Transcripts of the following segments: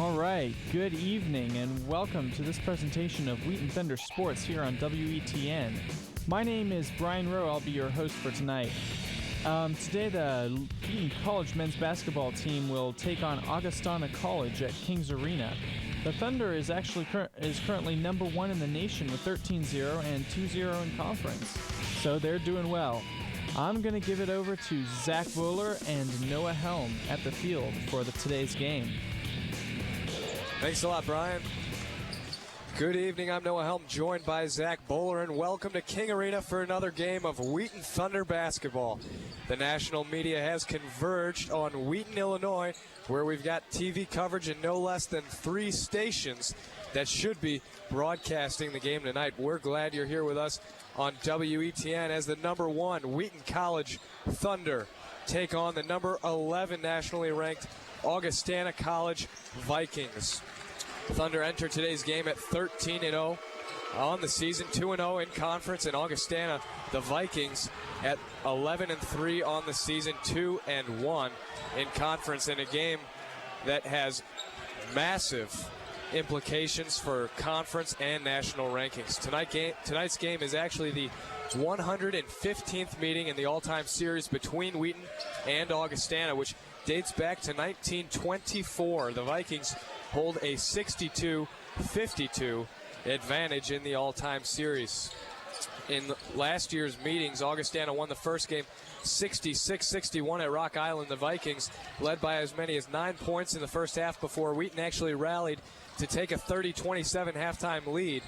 All right, good evening and welcome to this presentation of Wheaton Thunder Sports here on WETN. My name is Brian Rowe. I'll be your host for tonight. Today the Wheaton College men's basketball team will take on Augustana College at Kings Arena. The Thunder is actually currently number one in the nation with 13-0 and 2-0 in conference, so they're doing well. I'm going to give it over to Zach Bowler and Noah Helm at the field for today's game. Thanks a lot, Brian. Good evening. I'm Noah Helm, joined by Zach Bowler, and welcome to King Arena for another game of Wheaton Thunder basketball. The national media has converged on Wheaton, Illinois, where we've got TV coverage in no less than 3 stations that should be broadcasting the game tonight. We're glad you're here with us on WETN as the number 1 Wheaton College Thunder take on the number 11 nationally ranked Augustana College Vikings. Thunder enter today's game at 13-0 on the season, 2-0 in conference, and Augustana, the Vikings, at 11-3 on the season, 2-1 in conference, in a game that has massive implications for conference and national rankings. Tonight's game is actually the 115th meeting in the all-time series between Wheaton and Augustana, which dates back to 1924. The Vikings hold a 62-52 advantage in the all-time series. In last year's meetings, Augustana won the first game 66-61 at Rock Island. The Vikings led by as many as 9 points in the first half before Wheaton actually rallied to take a 30-27 halftime lead.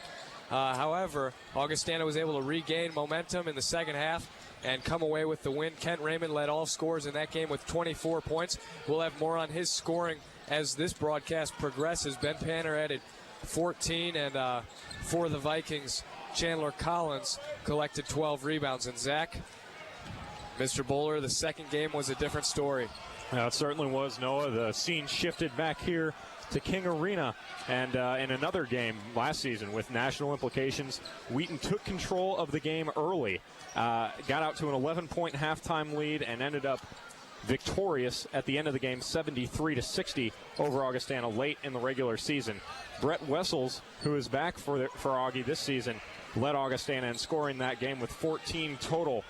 However, Augustana was able to regain momentum in the second half and come away with the win. Kent Raymond led all scorers in that game with 24 points. We'll have more on his scoring as this broadcast progresses. Ben Panner added 14, and for the Vikings, Chandler Collins collected 12 rebounds. And Zach, Mr. Bowler, the second game was a different story. It certainly was, Noah. The scene shifted back here to King Arena, and in another game last season with national implications, Wheaton took control of the game early, got out to an 11-point halftime lead, and ended up victorious at the end of the game, 73-60 over Augustana late in the regular season. Brett Wessels, who is back for Augie this season, led Augustana in scoring that game with 14 total.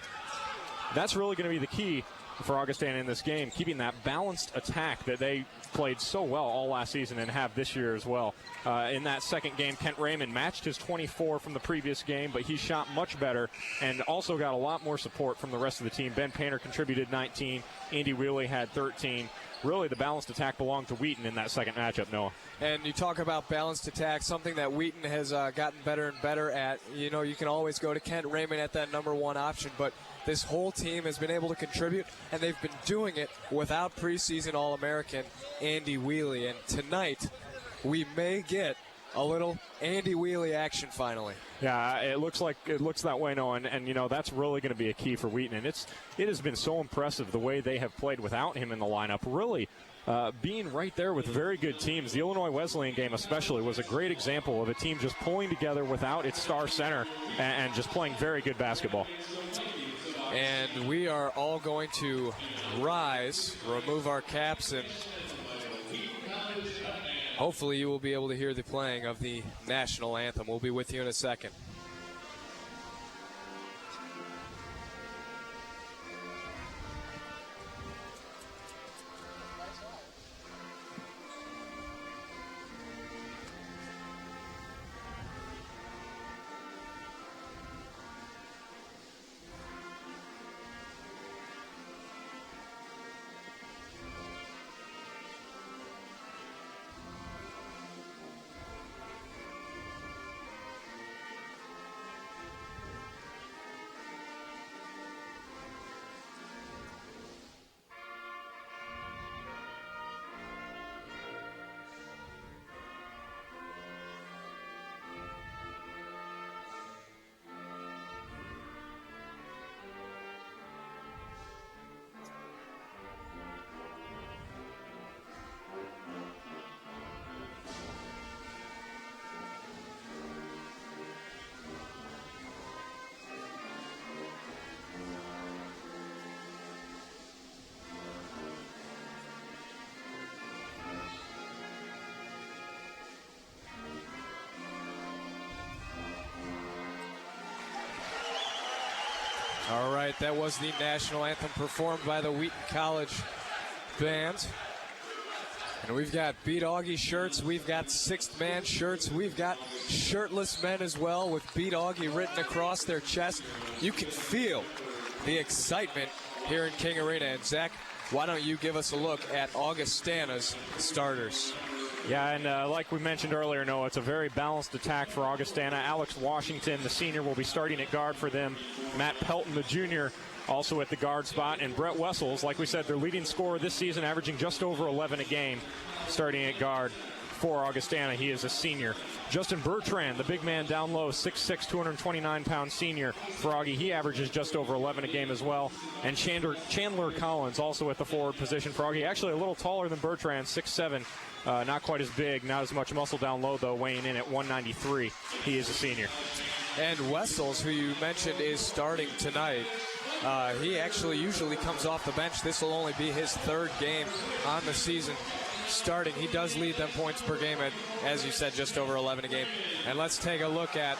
That's really going to be the key for Augustana in this game, keeping that balanced attack that they played so well all last season and have this year as well. In that second game, Kent Raymond matched his 24 from the previous game, but he shot much better and also got a lot more support from the rest of the team. Ben Panner contributed 19. Andy Wheely had 13. Really, the balanced attack belonged to Wheaton in that second matchup, Noah. And you talk about balanced attack, something that Wheaton has gotten better and better at. You know, you can always go to Kent Raymond at that number 1 option, but this whole team has been able to contribute, and they've been doing it without preseason All-American Andy Wheely. And tonight, we may get a little Andy Wheely action finally. Yeah, it looks that way, Noah, and you know, that's really going to be a key for Wheaton. And it has been so impressive the way they have played without him in the lineup. Really, being right there with very good teams. The Illinois Wesleyan game especially was a great example of a team just pulling together without its star center and just playing very good basketball. And we are all going to rise, remove our caps, and hopefully you will be able to hear the playing of the national anthem. We'll be with you in a second. All right, that was the national anthem performed by the Wheaton College band. And we've got Beat Augie shirts, we've got Sixth Man shirts, we've got shirtless men as well with Beat Augie written across their chest. You can feel the excitement here in King Arena. And Zach, why don't you give us a look at Augustana's starters? Yeah, and like we mentioned earlier, Noah, it's a very balanced attack for Augustana. Alex Washington, the senior, will be starting at guard for them. Matt Pelton, the junior, also at the guard spot. And Brett Wessels, like we said, their leading scorer this season, averaging just over 11 a game, starting at guard for Augustana. He is a senior. Justin Bertrand, the big man down low, 6'6", 229-pound senior for Augie. He averages just over 11 a game as well. And Chandler Collins, also at the forward position for Augie. Actually a little taller than Bertrand, 6'7". Not quite as big, not as much muscle down low, though, weighing in at 193. He is a senior. And Wessels, who you mentioned is starting tonight, he actually usually comes off the bench. This will only be his third game on the season starting. He does lead them points per game at, as you said, just over 11 a game. And let's take a look at,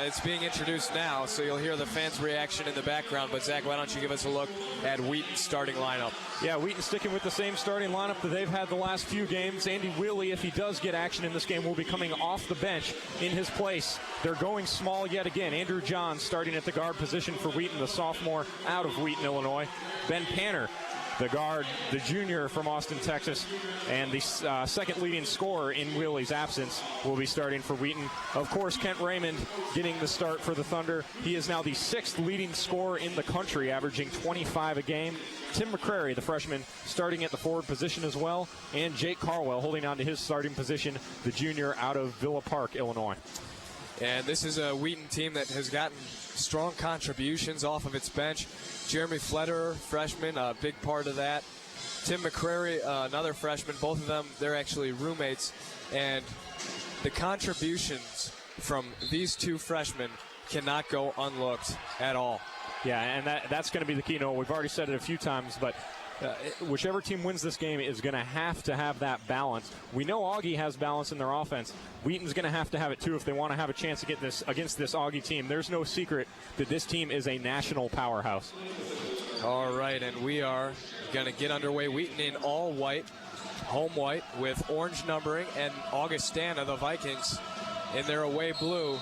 it's being introduced now, so you'll hear the fans' reaction in the background. But Zach, why don't you give us a look at Wheaton's starting lineup? Yeah, Wheaton sticking with the same starting lineup that they've had the last few games. Andy Wheely, if he does get action in this game, will be coming off the bench in his place. They're going small yet again. Andrew Johns starting at the guard position for Wheaton, the sophomore out of Wheaton, Illinois. Ben Panner, the guard, the junior from Austin, Texas, and the second leading scorer in Wheely's absence, will be starting for Wheaton. Of course, Kent Raymond getting the start for the Thunder. He is now the sixth leading scorer in the country, averaging 25 a game. Tim McCrary, the freshman, starting at the forward position as well, and Jake Carwell holding on to his starting position, the junior out of Villa Park, Illinois. And this is a Wheaton team that has gotten strong contributions off of its bench. Jeremy Flederer, freshman, a big part of that. Tim McCrary, another freshman. Both of them, they're actually roommates. And the contributions from these two freshmen cannot go unlooked at all. Yeah, and that's going to be the key. No, we've already said it a few times, but whichever team wins this game is going to have that balance. We know Augie has balance in their offense. Wheaton's going to have it too if they want to have a chance to get this against this Augie team. There's no secret that this team is a national powerhouse. All right, and we are going to get underway. Wheaton in all white, home white with orange numbering, and Augustana, the Vikings, in their away blue.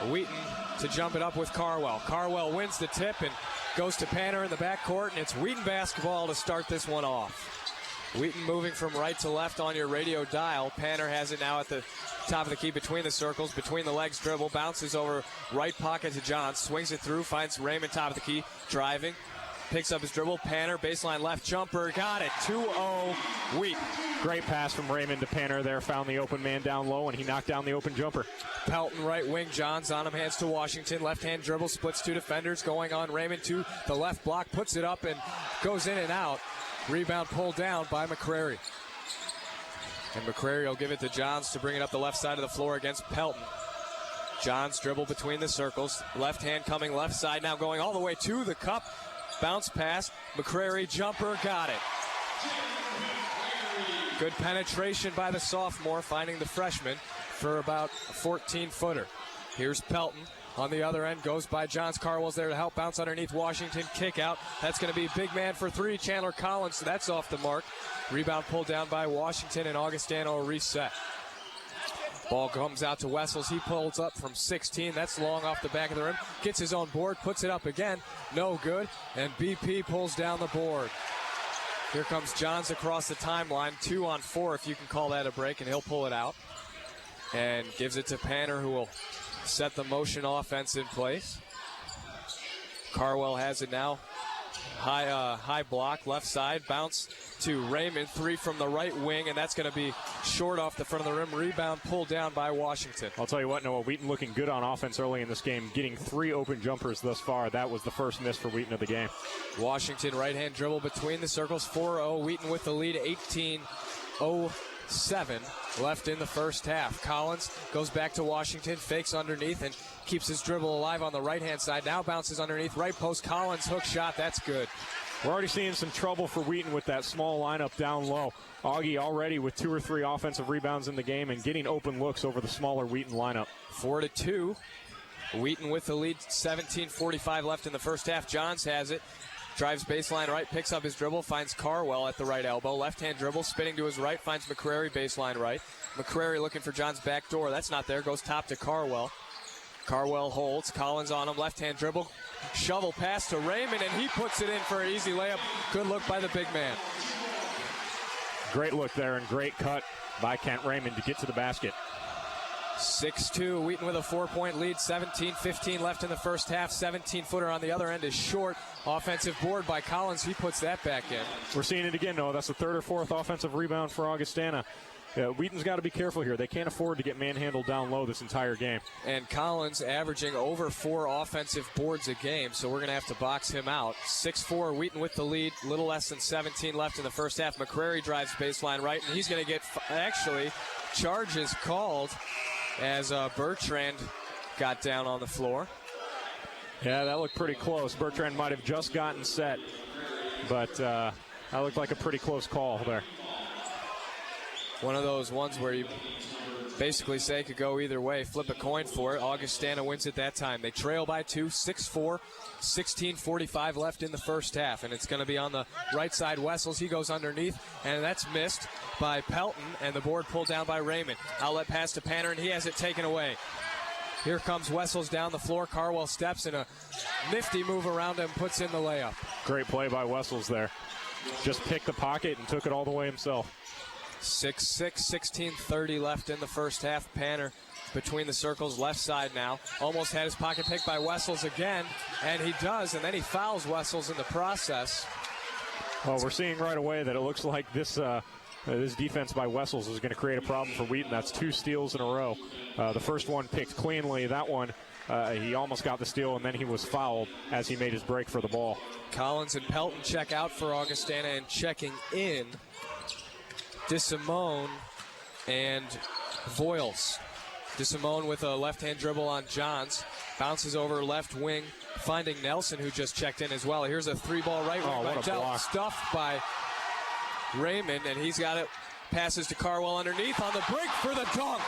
Wheaton to jump it up with Carwell. Carwell wins the tip and goes to Panner in the backcourt, and it's Wheaton basketball to start this one off. Wheaton moving from right to left on your radio dial. Panner has it now at the top of the key between the circles, between the legs dribble, bounces over right pocket to Johns, swings it through, finds Raymond top of the key, driving, picks up his dribble. Panner, baseline left jumper, got it, 2-0 Wheaton. Great pass from Raymond to Panner there, found the open man down low, and he knocked down the open jumper. Pelton right wing, Johns on him, hands to Washington, left hand dribble, splits two defenders, going on Raymond to the left block, puts it up and goes in and out. Rebound pulled down by McCrary. And McCrary will give it to Johns to bring it up the left side of the floor against Pelton. Johns dribble between the circles, left hand coming left side, now going all the way to the cup. Bounce pass, McCrary jumper, got it. Good penetration by the sophomore, finding the freshman for about a 14-footer. Here's Pelton on the other end, goes by Johns. Carwell's there to help, bounce underneath Washington, kick out. That's going to be big man for three, Chandler Collins, so that's off the mark. Rebound pulled down by Washington, and Augustana will reset. Ball comes out to Wessels. He pulls up from 16. That's long off the back of the rim. Gets his own board, puts it up again. No good, and BP pulls down the board. Here comes Johns across the timeline. 2 on 4, if you can call that a break, and he'll pull it out. And gives it to Panner, who will set the motion offense in place. Carwell has it now. High block, left side, bounce to Raymond, 3 from the right wing, and that's going to be short off the front of the rim. Rebound pulled down by Washington. I'll tell you what, Noah, Wheaton looking good on offense early in this game, getting 3 open jumpers thus far. That was the first miss for Wheaton of the game. Washington right-hand dribble between the circles, 4-0. Wheaton with the lead, 18-07 left in the first half. Collins goes back to Washington, fakes underneath, and keeps his dribble alive on the right-hand side. Now bounces underneath, right post. Collins, hook shot, that's good. We're already seeing some trouble for Wheaton with that small lineup down low. Augie already with 2 or 3 offensive rebounds in the game and getting open looks over the smaller Wheaton lineup. 4-2. Wheaton with the lead, 17:45 left in the first half. Johns has it. Drives baseline right, picks up his dribble, finds Carwell at the right elbow. Left-hand dribble, spinning to his right, finds McCrary baseline right. McCrary looking for Johns' back door. That's not there. Goes top to Carwell. Carwell holds. Collins on him. Left-hand dribble. Shovel pass to Raymond, and he puts it in for an easy layup. Good look by the big man. Great look there and great cut by Kent Raymond to get to the basket. 6-2, Wheaton with a 4-point lead, 17:15 left in the first half. 17-footer on the other end is short. Offensive board by Collins, he puts that back in. We're seeing it again, Noah. That's the third or fourth offensive rebound for Augustana. Wheaton's got to be careful here. They can't afford to get manhandled down low this entire game. And Collins averaging over 4 offensive boards a game, so we're going to have to box him out. 6-4, Wheaton with the lead, little less than 17 left in the first half. McCrary drives baseline right, and he's going to get, actually, charges called as Bertrand got down on the floor. Yeah, that looked pretty close. Bertrand might have just gotten set, but that looked like a pretty close call there. One of those ones where you basically say it could go either way. Flip a coin for it. Augustana wins it that time. They trail by 2, 6-4, 16:45 left in the first half. And it's going to be on the right side. Wessels, he goes underneath, and that's missed by Pelton, and the board pulled down by Raymond. Outlet pass to Panner, and he has it taken away. Here comes Wessels down the floor. Carwell steps in a nifty move around him, puts in the layup. Great play by Wessels there. Just picked the pocket and took it all the way himself. 6-6, 16:30 left in the first half. Panner between the circles, left side now. Almost had his pocket picked by Wessels again, and he does, and then he fouls Wessels in the process. Well, we're seeing right away that it looks like this defense by Wessels is going to create a problem for Wheaton. That's 2 steals in a row. The first one picked cleanly. That one, he almost got the steal, and then he was fouled as he made his break for the ball. Collins and Pelton check out for Augustana, and checking in, DeSimone and Voiles. DeSimone with a left-hand dribble on Johns. Bounces over left wing, finding Nelson, who just checked in as well. Here's a 3-ball right wing by Dell. Stuffed by Raymond, and he's got it. Passes to Carwell underneath on the break for the dunk.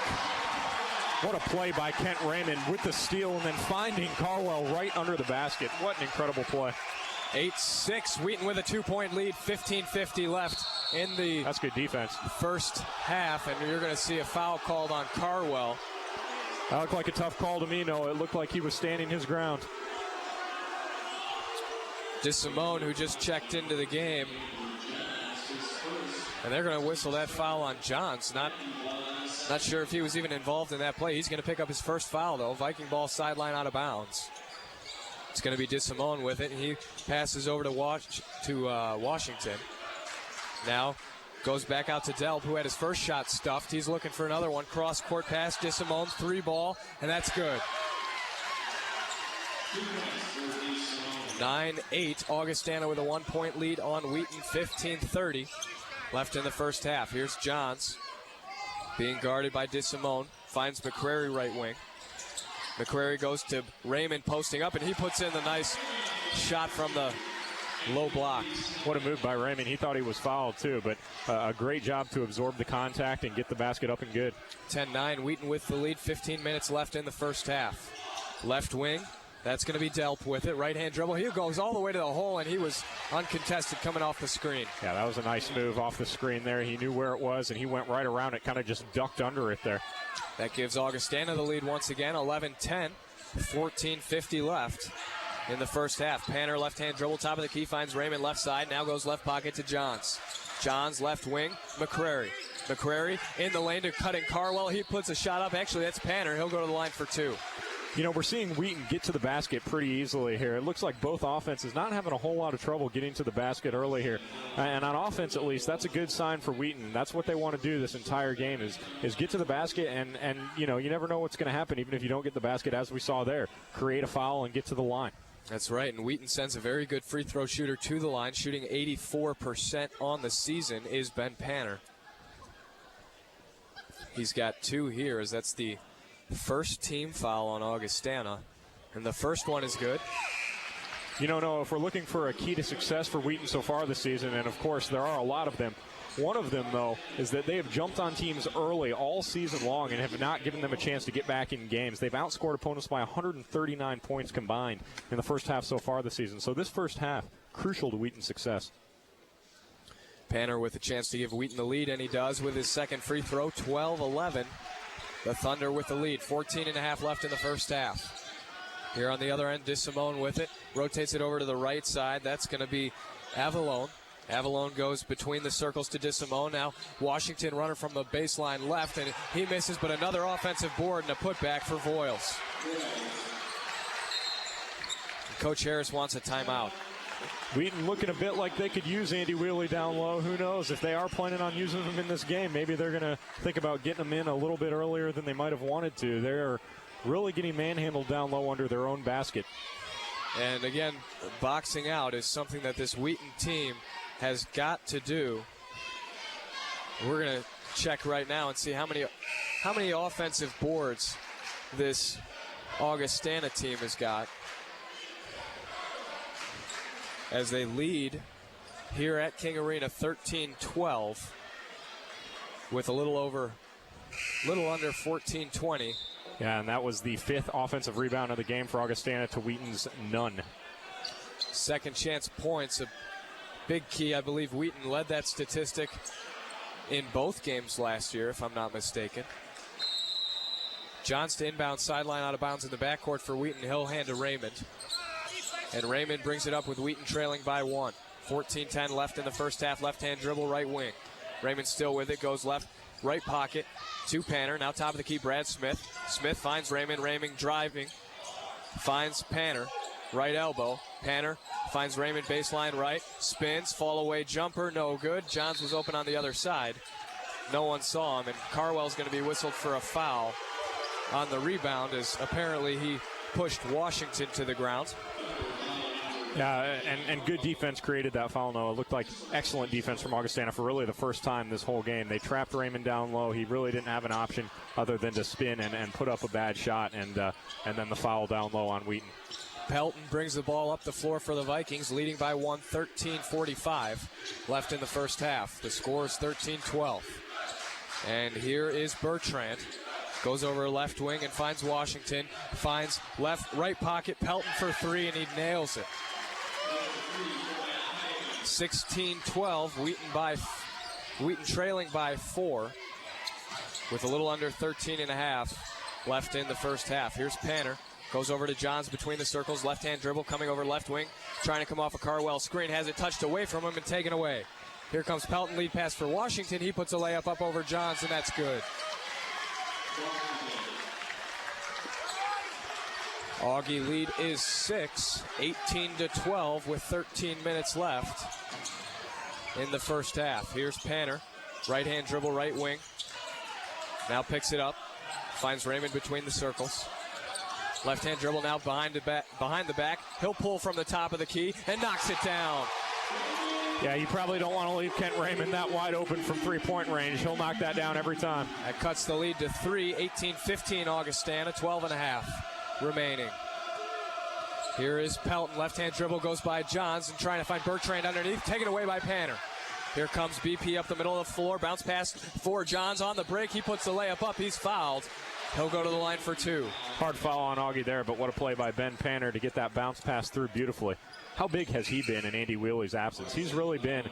What a play by Kent Raymond with the steal and then finding Carwell right under the basket. What an incredible play. 8-6, Wheaton with a 2-point lead, 15:50 left in the That's good defense. First half, and you're going to see a foul called on Carwell. That looked like a tough call to me, no. It looked like he was standing his ground. DeSimone, who just checked into the game, and they're going to whistle that foul on Johns. Not sure if he was even involved in that play. He's going to pick up his first foul, though. Viking ball sideline out of bounds. It's going to be DeSimone with it, and he passes over to Washington. Now goes back out to Delp, who had his first shot stuffed. He's looking for another one. Cross-court pass, DeSimone, 3-ball, and that's good. 9-8, Augustana with a 1-point lead on Wheaton, 15:30 left in the first half. Here's Johns being guarded by DeSimone, finds McCrary right wing. McCrary goes to Raymond posting up, and he puts in the nice shot from the low block. What a move by Raymond. He thought he was fouled too, but a great job to absorb the contact and get the basket up and good. 10-9, Wheaton with the lead, 15 minutes left in the first half. Left wing, that's going to be Delp with it. Right-hand dribble, he goes all the way to the hole, and he was uncontested coming off the screen. Yeah, that was a nice move off the screen there. He knew where it was, and he went right around it, kind of just ducked under it there. That gives Augustana the lead once again, 11-10, 14:50 left in the first half. Panner, left-hand dribble, top of the key, finds Raymond left side, now goes left pocket to Johns. Johns, left wing, McCrary. McCrary in the lane to cutting Carwell. He puts a shot up. Actually, that's Panner. He'll go to the line for 2. You know, we're seeing Wheaton get to the basket pretty easily here. It looks like both offenses not having a whole lot of trouble getting to the basket early here. And on offense, at least, that's a good sign for Wheaton. That's what they want to do this entire game is get to the basket. And you know, you never know what's going to happen, even if you don't get the basket, as we saw there. Create a foul and get to the line. That's right, and Wheaton sends a very good free throw shooter to the line. Shooting 84% on the season is Ben Panner. He's got 2 here, as that's the first team foul on Augustana, and the first one is good. You know, Noah, if we're looking for a key to success for Wheaton so far this season, and of course there are a lot of them, One of them, though, is that they have jumped on teams early all season long and have not given them a chance to get back in games. They've outscored opponents by 139 points combined in the first half so far this season. So this first half, crucial to Wheaton's success. Panner with a chance to give Wheaton the lead, and he does with his second free throw, 12-11. The Thunder with the lead, 14.5 left in the first half. Here on the other end, DeSimone with it, rotates it over to the right side. That's going to be Avallone. Avallone goes between the circles to DeSimone. Now Washington runner from the baseline left, and he misses, but another offensive board and a putback for Voiles. Coach Harris wants a timeout. Wheaton looking a bit like they could use Andy Wheatley down low. Who knows? If they are planning on using him in this game, maybe they're going to think about getting him in a little bit earlier than they might have wanted to. They're really getting manhandled down low under their own basket. And again, boxing out is something that this Wheaton team has got to do. We're going to check right now and see how many offensive boards this Augustana team has got, as they lead here at King Arena 13-12 with a little under 14-20. Yeah, and that was the 5th offensive rebound of the game for Augustana to Wheaton's none. Second chance points, a big key. I believe Wheaton led that statistic in both games last year, if I'm not mistaken. Johns to inbound sideline, out of bounds in the backcourt for Wheaton. He'll hand to Raymond. And Raymond brings it up with Wheaton trailing by 1. 14-10 left in the first half. Left-hand dribble, right wing. Raymond still with it, goes left, right pocket to Panner. Now top of the key, Brad Smith. Smith finds Raymond. Raymond driving. Finds Panner. Right elbow. Panner finds Raymond baseline right. Spins. Fall away jumper. No good. Johns was open on the other side. No one saw him. And Carwell's going to be whistled for a foul on the rebound, as apparently he pushed Washington to the ground. Yeah, and good defense created that foul, Noah. It looked like excellent defense from Augustana for really the first time this whole game. They trapped Raymond down low. He really didn't have an option other than to spin and put up a bad shot, and then the foul down low on Wheaton. Pelton brings the ball up the floor for the Vikings, leading by 1, 13-45 left in the first half. The score is 13-12. And here is Bertrand. Goes over left wing and finds Washington. Finds right pocket, Pelton for 3, and he nails it. 16-12, Wheaton trailing by 4 with a little under 13.5 left in the first half. Here's Panner. Goes over to Johns between the circles. Left-hand dribble coming over left wing. Trying to come off a Carwell screen. Has it touched away from him and taken away. Here comes Pelton, lead pass for Washington. He puts a layup up over Johns, and that's good. Augie lead is 6, 18-12 with 13 minutes left in the first half. Here's Panner. Right-hand dribble, right wing. Now picks it up. Finds Raymond between the circles. Left-hand dribble now behind the back. He'll pull from the top of the key and knocks it down. Yeah, you probably don't want to leave Kent Raymond that wide open from three-point range. He'll knock that down every time. That cuts the lead to 3, 18-15 Augustana, 12.5 remaining. Here is Pelton. Left-hand dribble goes by Johns and trying to find Bertrand underneath. Taken away by Panner. Here comes BP up the middle of the floor. Bounce pass for Johns on the break. He puts the layup up. He's fouled. He'll go to the line for 2. Hard foul on Augie there, but what a play by Ben Panner to get that bounce pass through beautifully. How big has he been in Andy Wheatley's absence? He's really been,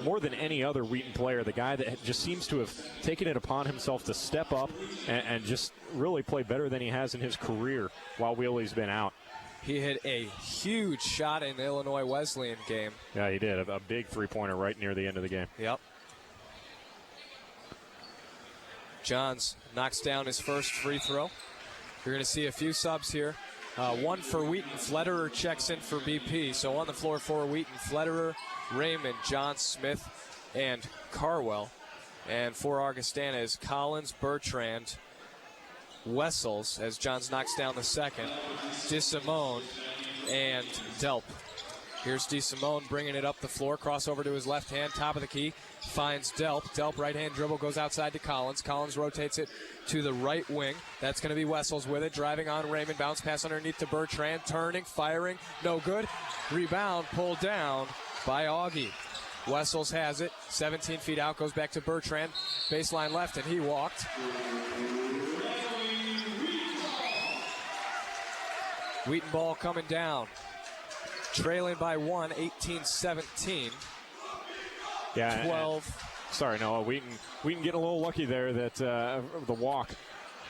more than any other Wheaton player, the guy that just seems to have taken it upon himself to step up and just really play better than he has in his career while Wheatley's been out. He hit a huge shot in the Illinois Wesleyan game. Yeah, he did. A big three-pointer right near the end of the game. Yep. Johns knocks down his first free throw. You're going to see a few subs here. One for Wheaton. Flederer checks in for BP. So on the floor for Wheaton, Flederer, Raymond, John Smith, and Carwell. And for Augustana is Collins, Bertrand, Wessels, as Johns knocks down the second, DeSimone, and Delp. Here's DeSimone bringing it up the floor. Crossover to his left hand, top of the key. Finds Delp. Delp right-hand dribble goes outside to Collins. Collins rotates it to the right wing. That's going to be Wessels with it. Driving on Raymond. Bounce pass underneath to Bertrand. Turning, firing. No good. Rebound pulled down by Augie. Wessels has it. 17 feet out, goes back to Bertrand. Baseline left, and he walked. Wheaton ball coming down. Trailing by 1, 18-17. Yeah, 12. Sorry, Noah. Wheaton getting a little lucky there that the walk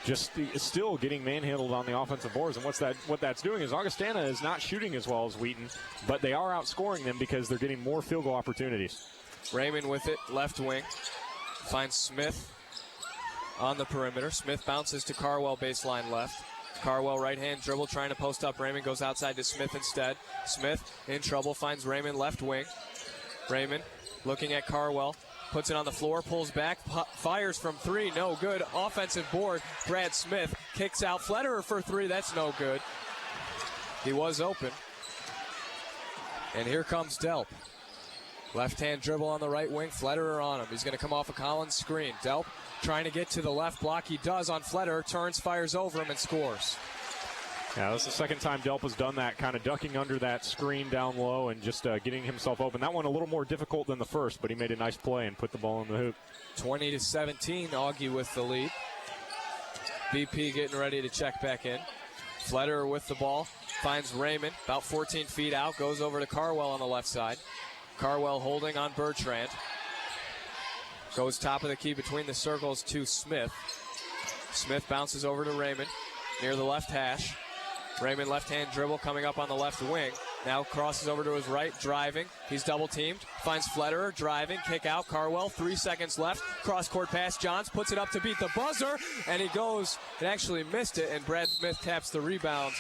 just still getting manhandled on the offensive boards. And what that's doing is Augustana is not shooting as well as Wheaton, but they are outscoring them because they're getting more field goal opportunities. Raymond with it, left wing. Finds Smith on the perimeter. Smith bounces to Carwell, baseline left. Carwell right-hand dribble, trying to post up. Raymond goes outside to Smith instead. Smith in trouble, finds Raymond left wing. Raymond looking at Carwell. Puts it on the floor, pulls back, fires from three, no good. Offensive board, Brad Smith kicks out Flederer for three, that's no good. He was open. And here comes Delp. Left-hand dribble on the right wing, Flederer on him. He's going to come off a Collins screen. Delp trying to get to the left block. He does on Flederer, turns, fires over him, and scores. Yeah, that's the second time Delp has done that, kind of ducking under that screen down low and just getting himself open. That one a little more difficult than the first, but he made a nice play and put the ball in the hoop. 20-17, Augie with the lead. BP getting ready to check back in. Flederer with the ball, finds Raymond, about 14 feet out, goes over to Carwell on the left side. Carwell holding on Bertrand. Goes top of the key between the circles to Smith. Smith bounces over to Raymond near the left hash. Raymond left-hand dribble coming up on the left wing. Now crosses over to his right, driving. He's double-teamed. Finds Flederer, driving, kick out. Carwell, 3 seconds left. Cross-court pass. Johns puts it up to beat the buzzer, and he goes and actually missed it, and Brad Smith taps the rebound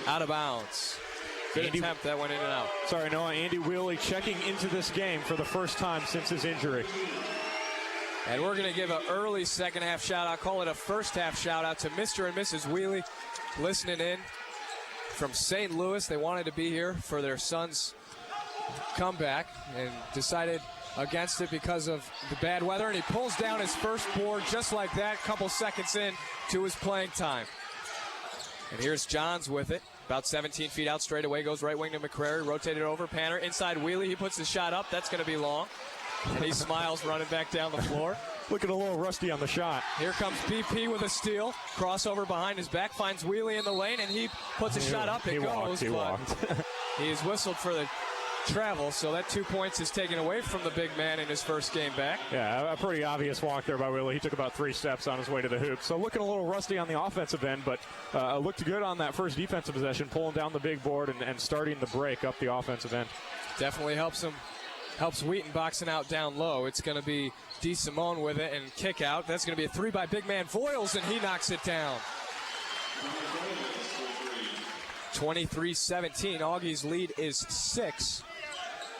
out of bounds. Good attempt, that went in and out. Sorry, Noah. Andy Wheely checking into this game for the first time since his injury. And we're going to give an early second-half shout-out, call it a first-half shout-out to Mr. and Mrs. Wheely, listening in from St. Louis. They wanted to be here for their son's comeback and decided against it because of the bad weather. And he pulls down his first board just like that, a couple seconds in to his playing time. And here's Johns with it. About 17 feet out straight away, goes right wing to McCrary, rotated over, Panner, inside Wheely. He puts the shot up. That's going to be long. And he smiles running back down the floor. Looking a little rusty on the shot. Here comes BP with a steal. Crossover behind his back, finds Wheely in the lane, and he puts a shot up. It goes. He walked. He is whistled for the travel, so that 2 points is taken away from the big man in his first game back. Yeah, a pretty obvious walk there by Wheely. He took about 3 steps on his way to the hoop. So looking a little rusty on the offensive end, but looked good on that first defensive possession, pulling down the big board and starting the break up the offensive end. Definitely helps him. Helps Wheaton boxing out down low. It's going to be DeSimone with it and kick out. That's going to be a three by big man Voiles, and he knocks it down. 23-17. Augie's lead is 6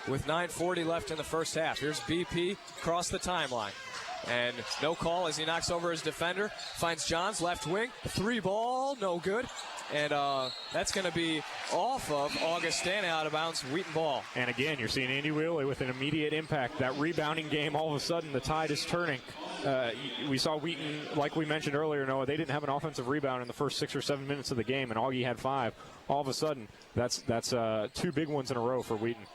with 9:40 left in the first half. Here's BP across the timeline. And no call as he knocks over his defender. Finds Johns, left wing. 3 ball, no good. And that's going to be off of Augustana, out of bounds, Wheaton ball. And again, you're seeing Andy Wheely with an immediate impact. That rebounding game, all of a sudden, the tide is turning. We saw Wheaton, like we mentioned earlier, Noah, they didn't have an offensive rebound in the first 6 or 7 minutes of the game, and Augie had 5. All of a sudden, that's 2 big ones in a row for Wheaton.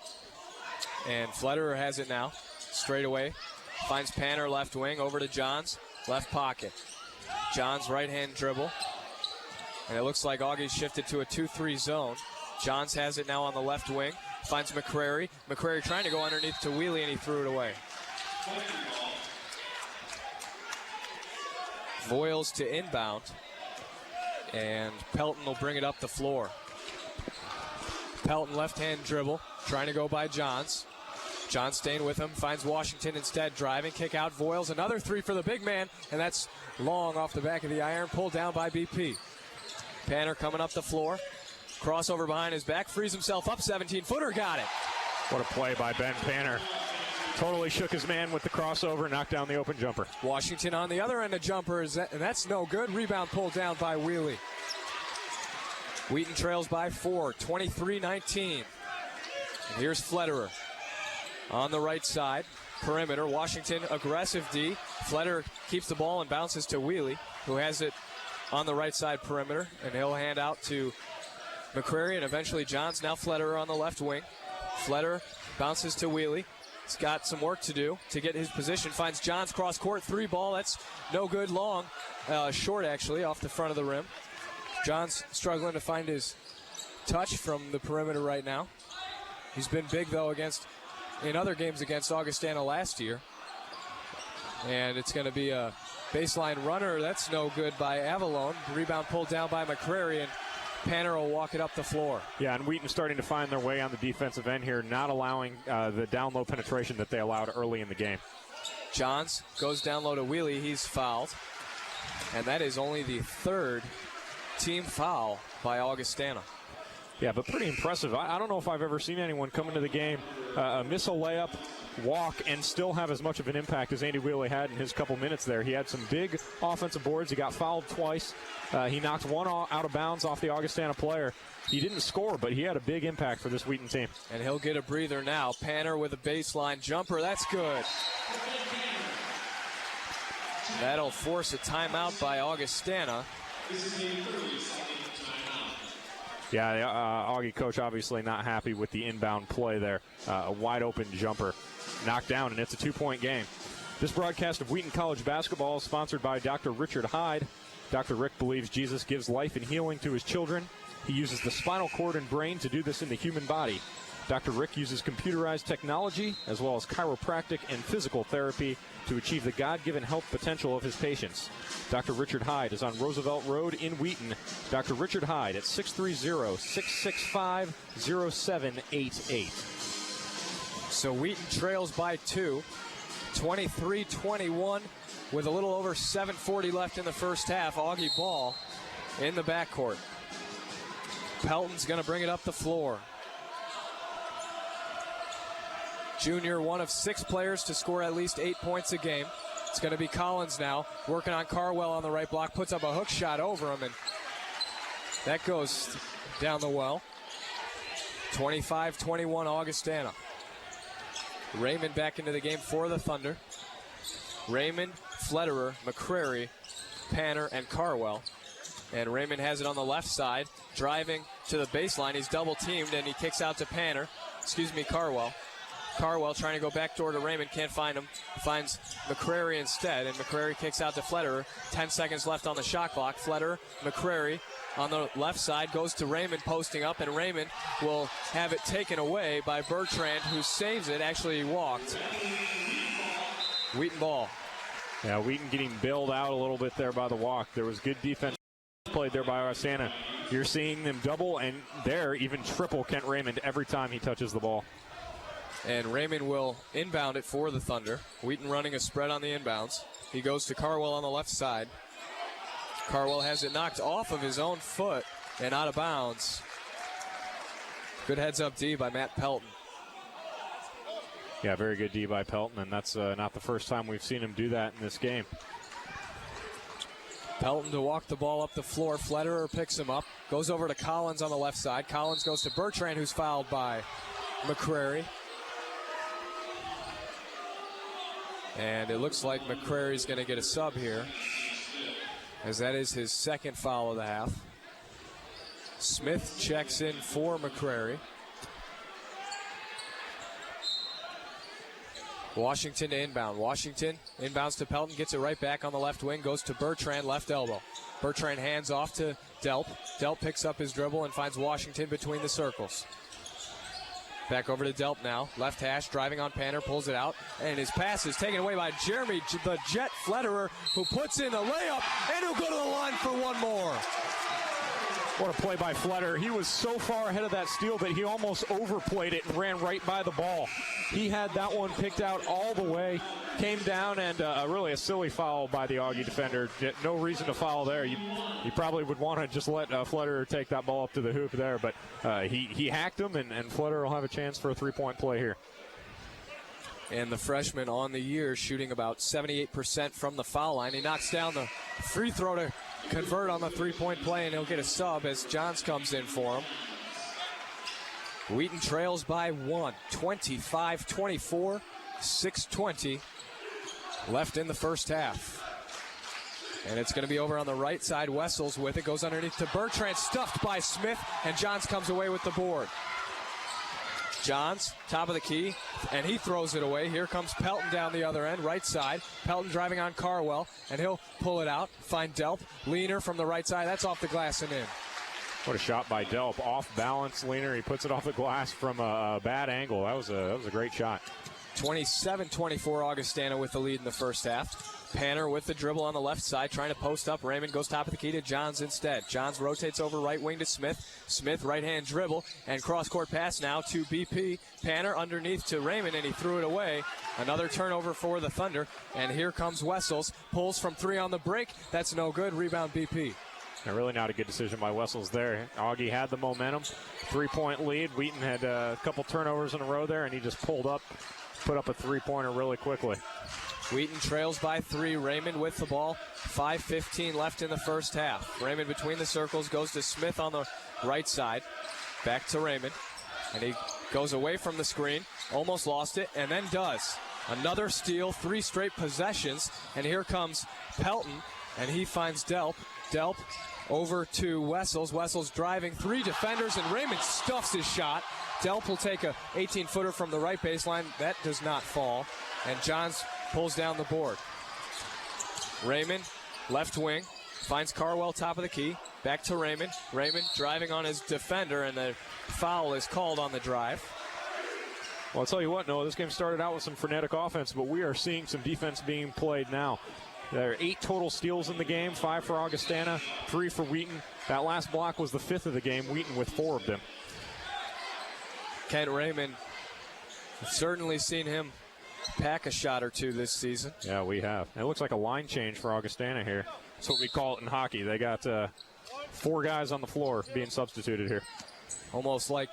And Flederer has it now, straight away. Finds Panner, left wing, over to Johns, left pocket. Johns, right-hand dribble. And it looks like Augie's shifted to a 2-3 zone. Johns has it now on the left wing. Finds McCrary. McCrary trying to go underneath to Wheely, and he threw it away. Voiles to inbound. And Pelton will bring it up the floor. Pelton left-hand dribble, trying to go by Johns. Johns staying with him, finds Washington instead, driving, kick out Voiles. Another 3 for the big man, and that's long off the back of the iron, pulled down by BP. Panner coming up the floor. Crossover behind his back. Frees himself up. 17-footer. Got it. What a play by Ben Panner. Totally shook his man with the crossover. Knocked down the open jumper. Washington on the other end of jumpers. And that's no good. Rebound pulled down by Wheely. Wheaton trails by 4. 23-19. And here's Flederer on the right side. Perimeter. Washington aggressive D. Flederer keeps the ball and bounces to Wheely, who has it on the right side perimeter, and he'll hand out to McCrary and eventually Johns. Now Flederer on the left wing. Flederer Bounces to Wheelie. He's got some work to do to get his position. Finds Johns cross court. 3 ball. That's no good. Long. Short, actually, off the front of the rim. Johns struggling to find his touch from the perimeter right now. He's been big, though, in other games against Augustana last year. And it's going to be a baseline runner. That's no good by Avalon. Rebound pulled down by McCrary, and Panner will walk it up the floor. Yeah, and Wheaton starting to find their way on the defensive end here, not allowing the down-low penetration that they allowed early in the game. Johns goes down low to Wheelie. He's fouled. And that is only the 3rd team foul by Augustana. Yeah, but pretty impressive. I don't know if I've ever seen anyone come into the game, miss a layup, walk, and still have as much of an impact as Andy Wheelie had in his couple minutes there. He had some big offensive boards. He got fouled twice. He knocked one out of bounds off the Augustana player. He didn't score, but he had a big impact for this Wheaton team. And he'll get a breather now. Panner with a baseline jumper. That's good. That'll force a timeout by Augustana. Yeah, the Augie coach obviously not happy with the inbound play there. A wide-open jumper knocked down, and it's a 2-point game. This broadcast of Wheaton College basketball is sponsored by Dr. Richard Hyde. Dr. Rick believes Jesus gives life and healing to his children. He uses the spinal cord and brain to do this in the human body. Dr. Rick uses computerized technology as well as chiropractic and physical therapy to achieve the God-given health potential of his patients. Dr. Richard Hyde is on Roosevelt Road in Wheaton. Dr. Richard Hyde at 630-665-0788. So Wheaton trails by 2, 23-21, with a little over 7:40 left in the first half. Augie ball in the backcourt. Pelton's going to bring it up the floor. Junior, one of 6 players to score at least 8 points a game. It's going to be Collins now, working on Carwell on the right block, puts up a hook shot over him, and that goes down the well. 25-21 Augustana. Raymond back into the game for the Thunder. Raymond, Flederer, McCrary, Panner, and Carwell. And Raymond has it on the left side, driving to the baseline. He's double-teamed, and he kicks out to Carwell. Carwell trying to go backdoor to Raymond, can't find him. Finds McCrary instead, and McCrary kicks out to Flederer. 10 seconds left on the shot clock. Flederer, McCrary on the left side, goes to Raymond posting up, and Raymond will have it taken away by Bertrand, who saves it. Actually, he walked. Wheaton ball. Yeah, Wheaton getting bailed out a little bit there by the walk. There was good defense played there by Augustana. You're seeing them double and even triple Kent Raymond every time he touches the ball. And Raymond will inbound it for the Thunder. Wheaton running a spread on the inbounds. He goes to Carwell on the left side. Carwell has it knocked off of his own foot and out of bounds. Good heads-up D by Matt Pelton. Yeah, very good D by Pelton, and that's not the first time we've seen him do that in this game. Pelton to walk the ball up the floor. Flederer picks him up. Goes over to Collins on the left side. Collins goes to Bertrand, who's fouled by McCrary. And it looks like McCrary's going to get a sub here, as that is his second foul of the half. Smith checks in for McCrary. Washington to inbound. Washington inbounds to Pelton, gets it right back on the left wing, goes to Bertrand, left elbow. Bertrand hands off to Delp. Delp picks up his dribble and finds Washington between the circles. Back over to Delp now. Left hash, driving on Panner, pulls it out. And his pass is taken away by Jeremy the Jet Flederer, who puts in a layup, and he'll go to the line for one more. What a play by Flederer. He was so far ahead of that steal that he almost overplayed it and ran right by the ball. He had that one picked out all the way, came down, and really a silly foul by the Augie defender. No reason to foul there. You probably would want to just let Flederer take that ball up to the hoop there, but he hacked him, and Flederer will have a chance for a three-point play here. And the freshman on the year shooting about 78% from the foul line. He knocks down the free throw to convert on the three-point play, and he'll get a sub as Johns comes in for him. Wheaton trails by 1, 25-24, 6:20 left in the first half. And it's going to be over on the right side. Wessels with it, goes underneath to Bertrand, stuffed by Smith, and Johns comes away with the board. Johns, top of the key, and he throws it away. Here comes Pelton down the other end, right side. Pelton driving on Carwell, and he'll pull it out, find Delp. Leaner from the right side. That's off the glass and in. What a shot by Delp. Off balance, Leaner. He puts it off the glass from a bad angle. That was a great shot. 27-24 Augustana with the lead in the first half. Panner with the dribble on the left side, trying to post up. Raymond goes top of the key to Johns instead. Johns rotates over right wing to Smith. Smith right-hand dribble and cross-court pass now to BP. Panner underneath to Raymond, and he threw it away. Another turnover for the Thunder, and here comes Wessels. Pulls from three on the break. That's no good. Rebound BP. Really not a good decision by Wessels there. Augie had the momentum. 3-point lead. Wheaton had a couple turnovers in a row there, and he just put up a three-pointer really quickly. Wheaton trails by 3. Raymond with the ball. 5:15 left in the first half. Raymond between the circles, goes to Smith on the right side. Back to Raymond. And he goes away from the screen. Almost lost it, and then does. Another steal, 3 straight possessions. And here comes Pelton, and he finds Delp. Delp over to Wessels. Wessels driving 3 defenders, and Raymond stuffs his shot. Delp will take a 18-footer from the right baseline. That does not fall. And Johns pulls down the board. Raymond, left wing, finds Carwell top of the key. Back to Raymond. Raymond driving on his defender, and the foul is called on the drive. Well, I'll tell you what, Noah, this game started out with some frenetic offense, but we are seeing some defense being played now. There are 8 total steals in the game, 5 for Augustana, 3 for Wheaton. That last block was the 5th of the game, Wheaton with 4 of them. Kent Raymond, I've certainly seen him pack a shot or 2 this season. Yeah, we have. It looks like a line change for Augustana here. That's what we call it in hockey. They got 4 guys on the floor being substituted here. Almost like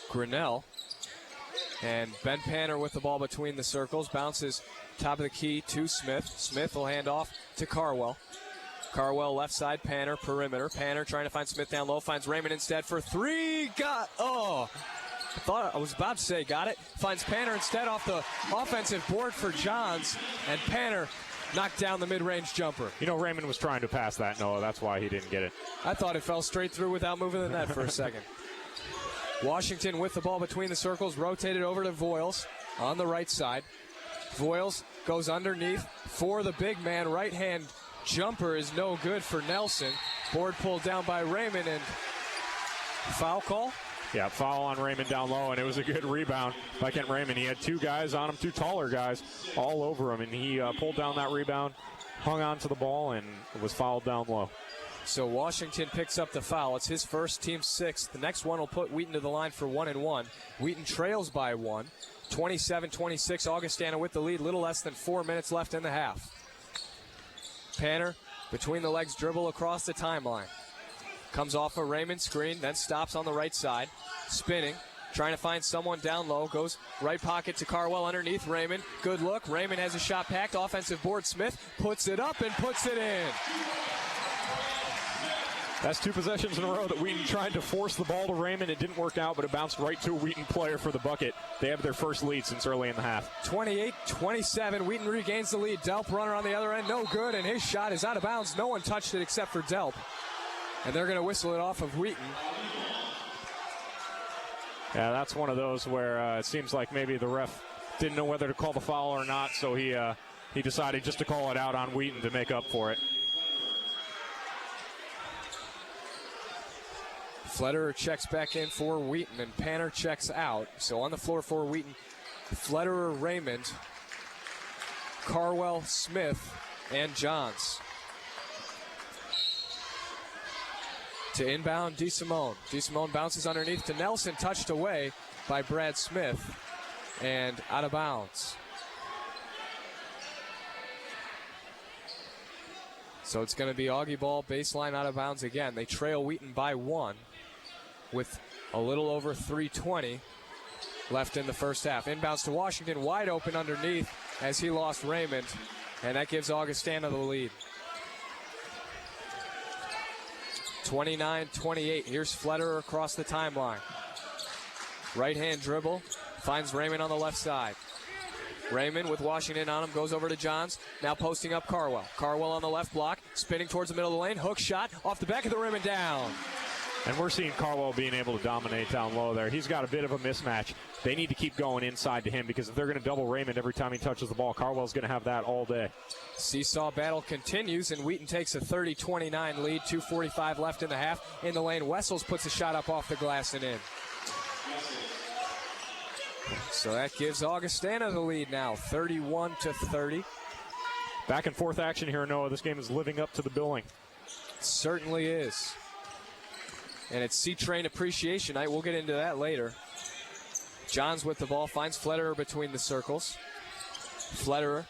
Grinnell. And Ben Panner with the ball between the circles. Bounces top of the key to Smith. Smith will hand off to Carwell. Carwell left side, Panner perimeter. Panner trying to find Smith down low. Finds Raymond instead for 3. I was about to say got it. Finds Panner instead off the offensive board for Johns. And Panner knocked down the mid-range jumper. You know, Raymond was trying to pass that, Noah. That's why he didn't get it. I thought it fell straight through without moving the net for a second. Washington with the ball between the circles, rotated over to Voiles on the right side. Voiles goes underneath for the big man. Right-hand jumper is no good for Nelson. Board pulled down by Raymond, and foul call? Yeah, foul on Raymond down low, and it was a good rebound by Kent Raymond. He had 2 guys on him, 2 taller guys all over him, and he pulled down that rebound, hung on to the ball, and was fouled down low. So Washington picks up the foul. It's his first, team 6th. The next one will put Wheaton to the line for 1-1. Wheaton trails by 1. 27-26, Augustana with the lead. Little less than 4 minutes left in the half. Panner between the legs, dribble across the timeline. Comes off a Raymond screen, then stops on the right side. Spinning, trying to find someone down low. Goes right pocket to Carwell underneath Raymond. Good look. Raymond has a shot packed. Offensive board. Smith puts it up and puts it in. That's 2 possessions in a row that Wheaton tried to force the ball to Raymond. It didn't work out, but it bounced right to a Wheaton player for the bucket. They have their first lead since early in the half. 28-27. Wheaton regains the lead. Delp runner on the other end. No good, and his shot is out of bounds. No one touched it except for Delp. And they're going to whistle it off of Wheaton. Yeah, that's one of those where it seems like maybe the ref didn't know whether to call the foul or not, so he decided just to call it out on Wheaton to make up for it. Flederer checks back in for Wheaton, and Panner checks out. So on the floor for Wheaton, Flederer, Raymond, Carwell, Smith, and Johns. To inbound, DeSimone. DeSimone bounces underneath to Nelson, touched away by Brad Smith, and out of bounds. So it's going to be Augie ball, baseline out of bounds again. They trail Wheaton by 1 with a little over 3:20 left in the first half. Inbounds to Washington, wide open underneath as he lost Raymond, and that gives Augustana the lead. 29-28. Here's Flederer across the timeline. Right-hand dribble, finds Raymond on the left side. Raymond with Washington on him, goes over to Johns, now posting up Carwell. Carwell on the left block, spinning towards the middle of the lane, hook shot, off the back of the rim and down. And we're seeing Carwell being able to dominate down low there. He's got a bit of a mismatch. They need to keep going inside to him because if they're going to double Raymond every time he touches the ball, Carwell's going to have that all day. Seesaw battle continues, and Wheaton takes a 30-29 lead. 2:45 left in the half. In the lane, Wessels puts a shot up off the glass and in. So that gives Augustana the lead now, 31-30. Back and forth action here, Noah. This game is living up to the billing. It certainly is. And it's C-Train Appreciation Night. We'll get into that later. Johns with the ball, finds Flederer between the circles. Flederer,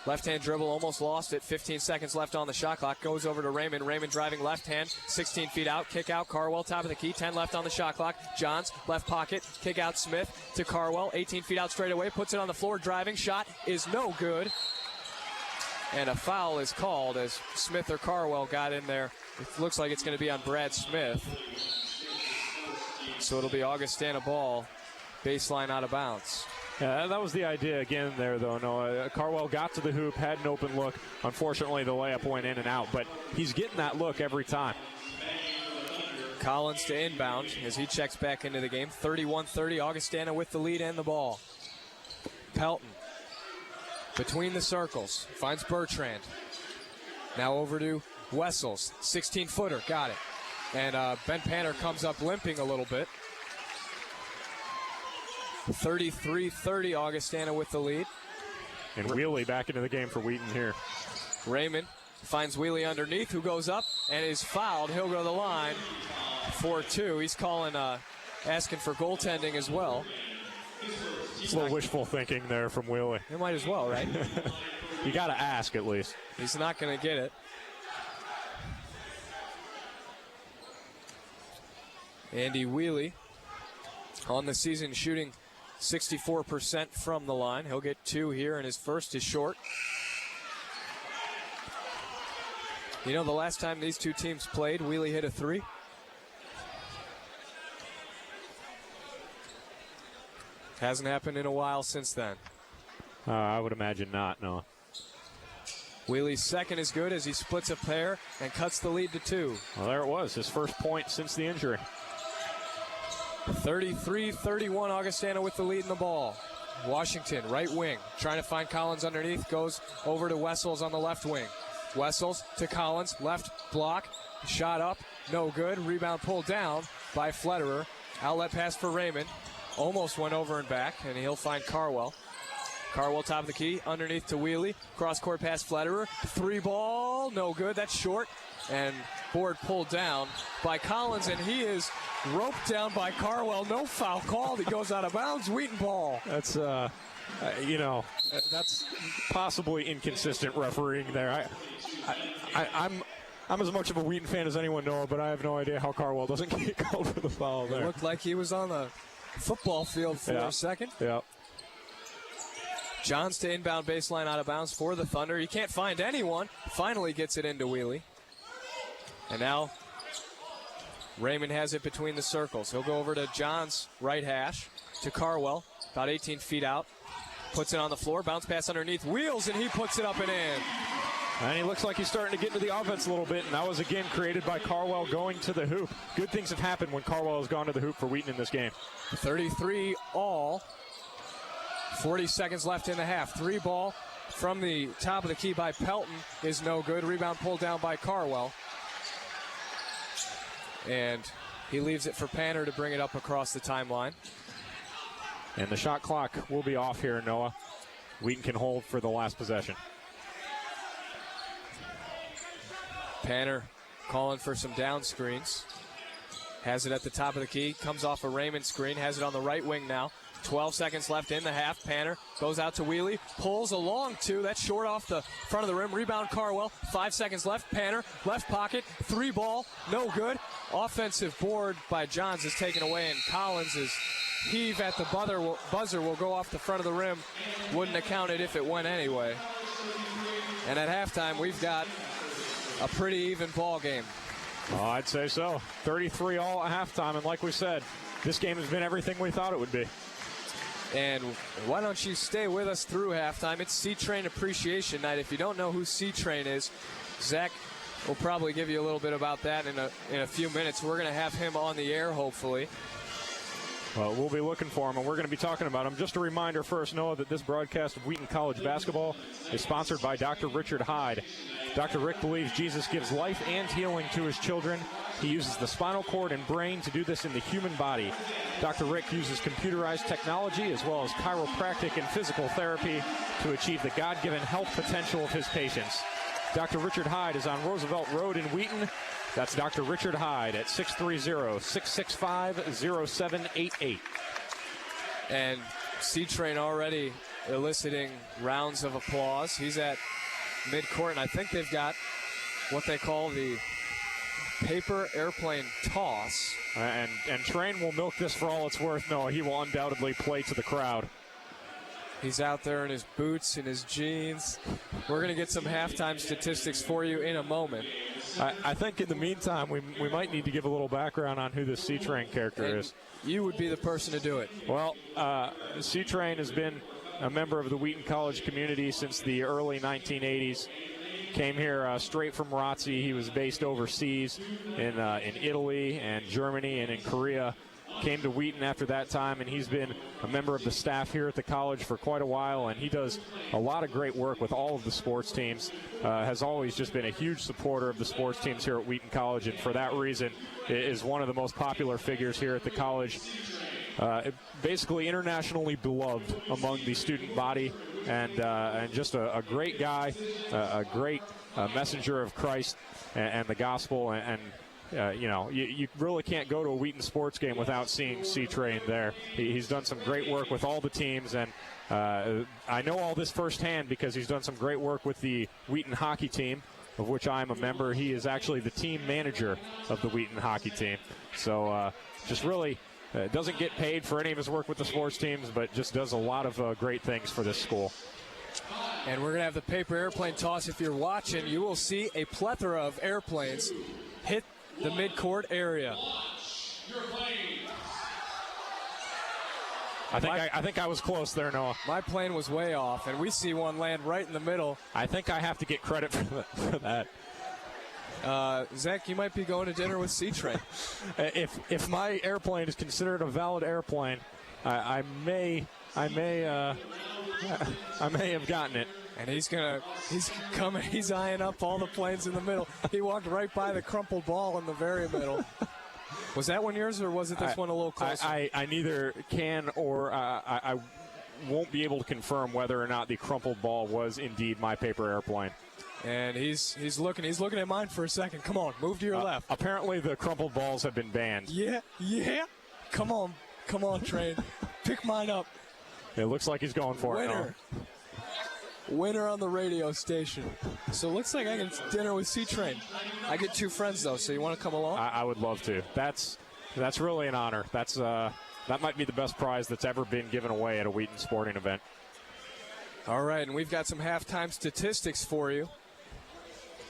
left-hand dribble, almost lost it. 15 seconds left on the shot clock. Goes over to Raymond. Raymond driving left hand, 16 feet out, kick out. Carwell, top of the key, 10 left on the shot clock. Johns, left pocket, kick out Smith to Carwell. 18 feet out straight away, puts it on the floor, driving. Shot is no good. And a foul is called as Smith or Carwell got in there. It looks like it's going to be on Brad Smith. So it'll be Augustana ball, baseline out of bounds. Yeah, that was the idea again there, though. No, Carwell got to the hoop, had an open look. Unfortunately, the layup went in and out, but he's getting that look every time. Collins to inbound as he checks back into the game. 31-30, Augustana with the lead and the ball. Pelton between the circles, finds Bertrand. Now over to Wessels, 16-footer, got it. And Ben Panner comes up limping a little bit. 33-30, Augustana with the lead. And Wheatley back into the game for Wheaton here. Raymond finds Wheatley underneath, who goes up and is fouled. He'll go to the line for two. He's calling, asking for goaltending as well. It's a little wishful thinking there from Wheatley. You might as well, right? You got to ask at least. He's not going to get it. Andy Wheatley on the season shooting 64% from the line. He'll get two here, and his first is short. You know, the last time these two teams played, Wheatley hit a three. Hasn't happened in a while since then. I would imagine not, no. Wheatley's second is good as he splits a pair and cuts the lead to two. Well, there it was, his first point since the injury. 33-31, Augustana with the lead in the ball. Washington, right wing, trying to find Collins underneath, goes over to Wessels on the left wing. Wessels to Collins, left block, shot up, no good. Rebound pulled down by Flederer. Outlet pass for Raymond. Almost went over and back, and he'll find Carwell. Carwell top of the key, underneath to Wheatley. Cross-court pass Flederer. Three ball, no good, that's short. And board pulled down by Collins, and he is roped down by Carwell. No foul called. He goes out of bounds. Wheaton ball. That's, that's possibly inconsistent refereeing there. I'm as much of a Wheaton fan as anyone, Noah, but I have no idea how Carwell doesn't get called for the foul there. It looked like he was on the football field for a second. Yeah. Johns to inbound baseline out of bounds for the Thunder. He can't find anyone. Finally gets it into Wheatley. And now Raymond has it between the circles. He'll go over to Johns' right hash to Carwell, about 18 feet out. Puts it on the floor, bounce pass underneath, wheels, and he puts it up and in. And he looks like he's starting to get into the offense a little bit, and that was again created by Carwell going to the hoop. Good things have happened when Carwell has gone to the hoop for Wheaton in this game. 33 all. 40 seconds left in the half. Three ball from the top of the key by Pelton is no good. Rebound pulled down by Carwell. And he leaves it for Panner to bring it up across the timeline. And the shot clock will be off here, Noah. Wheaton can hold for the last possession. Panner calling for some down screens. Has it at the top of the key. Comes off a Raymond screen. Has it on the right wing now. 12 seconds left in the half. Panner goes out to Wheatley. Pulls a long two. That's short off the front of the rim. Rebound Carwell. 5 seconds left. Panner, left pocket. Three ball. No good. Offensive board by Johns is taken away, and Collins' heave at the buzzer will go off the front of the rim. Wouldn't have counted if it went anyway. And at halftime, we've got a pretty even ball game. Oh, I'd say so. 33 all at halftime, and like we said, this game has been everything we thought it would be. And why don't you stay with us through halftime? It's C-Train Appreciation Night. If you don't know who C-Train is, Zach we'll probably give you a little bit about that in a few minutes. We're going to have him on the air, hopefully. Well, we'll be looking for him, and we're going to be talking about him. Just a reminder first, Noah, that this broadcast of Wheaton College basketball is sponsored by Dr. Richard Hyde. Dr. Rick believes Jesus gives life and healing to his children. He uses the spinal cord and brain to do this in the human body. Dr. Rick uses computerized technology as well as chiropractic and physical therapy to achieve the God-given health potential of his patients. Dr. Richard Hyde is on Roosevelt Road in Wheaton. That's Dr. Richard Hyde at 630-665-0788. And C-Train already eliciting rounds of applause. He's at midcourt, and I think they've got what they call the paper airplane toss. And Train will milk this for all it's worth. No, he will undoubtedly play to the crowd. He's out there in his boots and his jeans. We're going to get some halftime statistics for you in a moment. I think in the meantime, we might need to give a little background on who this C-Train character is. You would be the person to do it. Well, C-Train has been a member of the Wheaton College community since the early 1980s. Came here straight from ROTC. He was based overseas in Italy and Germany and in Korea. Came to Wheaton after that time, and he's been a member of the staff here at the college for quite a while, and he does a lot of great work with all of the sports teams. Has always just been a huge supporter of the sports teams here at Wheaton College, and for that reason is one of the most popular figures here at the college. Basically internationally beloved among the student body, and just a great guy, a great messenger of Christ and the gospel, and you really can't go to a Wheaton sports game without seeing C-Train there. He's done some great work with all the teams, and I know all this firsthand because he's done some great work with the Wheaton hockey team, of which I'm a member. He is actually the team manager of the Wheaton hockey team. So just really doesn't get paid for any of his work with the sports teams, but just does a lot of great things for this school. And we're going to have the paper airplane toss. If you're watching, you will see a plethora of airplanes hit the midcourt area. I think I was close there, Noah. My plane was way off, and we see one land right in the middle. I think I have to get credit for that. Zach, you might be going to dinner with C-Train. If my airplane is considered a valid airplane, I may have gotten it. And he's coming. He's eyeing up all the planes in the middle. He walked right by the crumpled ball in the very middle. Was that one yours, or was it this one a little closer? I neither can or I won't be able to confirm whether or not the crumpled ball was indeed my paper airplane. And he's looking at mine for a second. Come on, move to your left. Apparently the crumpled balls have been banned. Yeah. Come on, Train. Pick mine up. It looks like he's going for it. Winner on the radio station. So it looks like I get dinner with C-Train. I get two friends, though, so you want to come along? I would love to. That's really an honor. That might be the best prize that's ever been given away at a Wheaton sporting event. All right, and we've got some halftime statistics for you.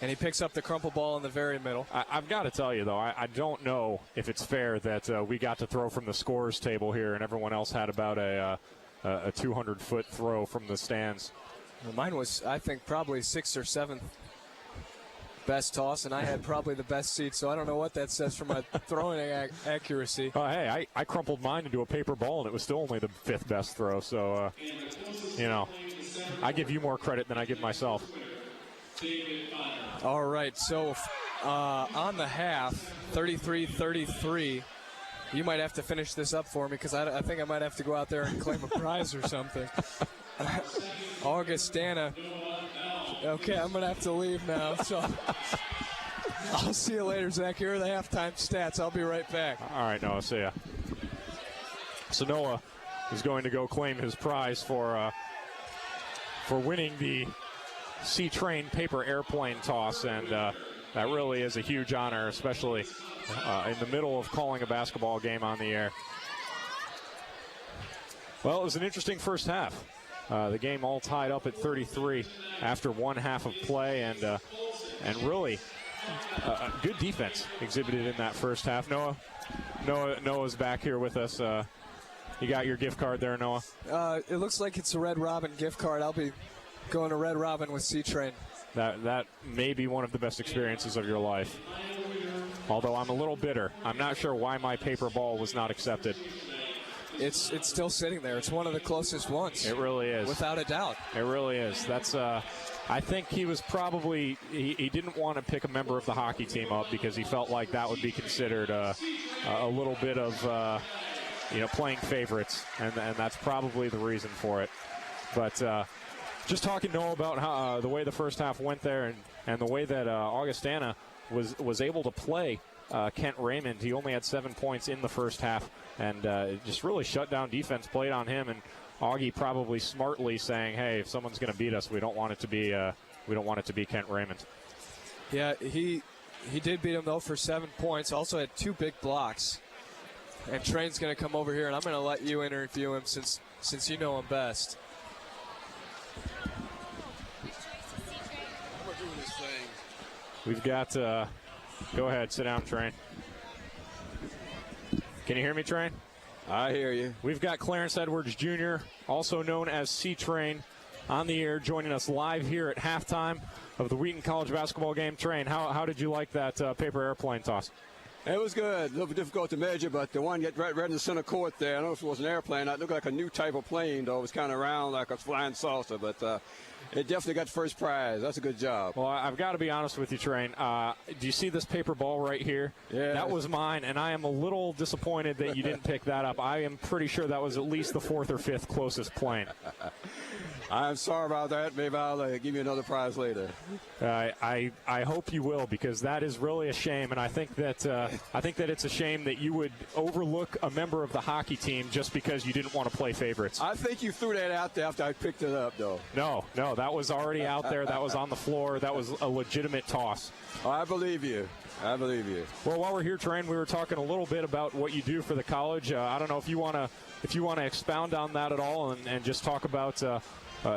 And he picks up the crumple ball in the very middle. I've got to tell you, though, I don't know if it's fair that we got to throw from the scorers table here and everyone else had about a 200-foot throw from the stands. Well, mine was, I think, probably 6th or 7th best toss, and I had probably the best seat, so I don't know what that says for my throwing accuracy. Oh, hey, I crumpled mine into a paper ball, and it was still only the 5th best throw, so, I give you more credit than I give myself. All right, so on the half, 33-33. You might have to finish this up for me because I think I might have to go out there and claim a prize or something. Augustana. Okay, I'm going to have to leave now. So I'll see you later, Zach. Here are the halftime stats. I'll be right back. All right, Noah, see ya. So Noah is going to go claim his prize for winning the C-Train paper airplane toss, and that really is a huge honor, especially in the middle of calling a basketball game on the air. Well, it was an interesting first half. The game all tied up at 33 after one half of play, and really good defense exhibited in that first half. Noah's back here with us. You got your gift card there, Noah? It looks like it's a Red Robin gift card. I'll be going to Red Robin with C-Train. That may be one of the best experiences of your life. Although I'm a little bitter. I'm not sure why my paper ball was not accepted. It's still sitting there. It's one of the closest ones. It really is. Without a doubt. It really is. That's I think he was probably he didn't want to pick a member of the hockey team up because he felt like that would be considered a little bit of playing favorites, and that's probably the reason for it. But just talking to Noah about how the way the first half went there, and the way that Augustana was able to play Kent Raymond. He only had 7 points in the first half, and just really shut down defense, played on him, and Augie probably smartly saying, "Hey, if someone's going to beat us, we don't want it to be Kent Raymond." Yeah, he did beat him though for 7 points. Also had 2 big blocks. And Train's going to come over here, and I'm going to let you interview him since you know him best. We've got, go ahead, sit down, Train. Can you hear me, Train? I hear you. We've got Clarence Edwards Jr., also known as C-Train, on the air, joining us live here at halftime of the Wheaton College basketball game. Train, how did you like that paper airplane toss? It was good. A little bit difficult to measure, but the one get right in the center court there, I don't know if it was an airplane. It looked like a new type of plane, though. It was kind of round like a flying saucer, but it definitely got first prize. That's a good job. Well, I've got to be honest with you, Train. Do you see this paper ball right here? Yeah. That was mine, and I am a little disappointed that you didn't pick that up. I am pretty sure that was at least the 4th or 5th closest plane. I'm sorry about that. Maybe I'll give you another prize later. I hope you will, because that is really a shame, and I think that it's a shame that you would overlook a member of the hockey team just because you didn't want to play favorites. I think you threw that out there after I picked it up, though. No, that was already out there. That was on the floor. That was a legitimate toss. Oh, I believe you. I believe you. Well, while we're here, Train, we were talking a little bit about what you do for the college. I don't know if you want to expound on that at all and just talk about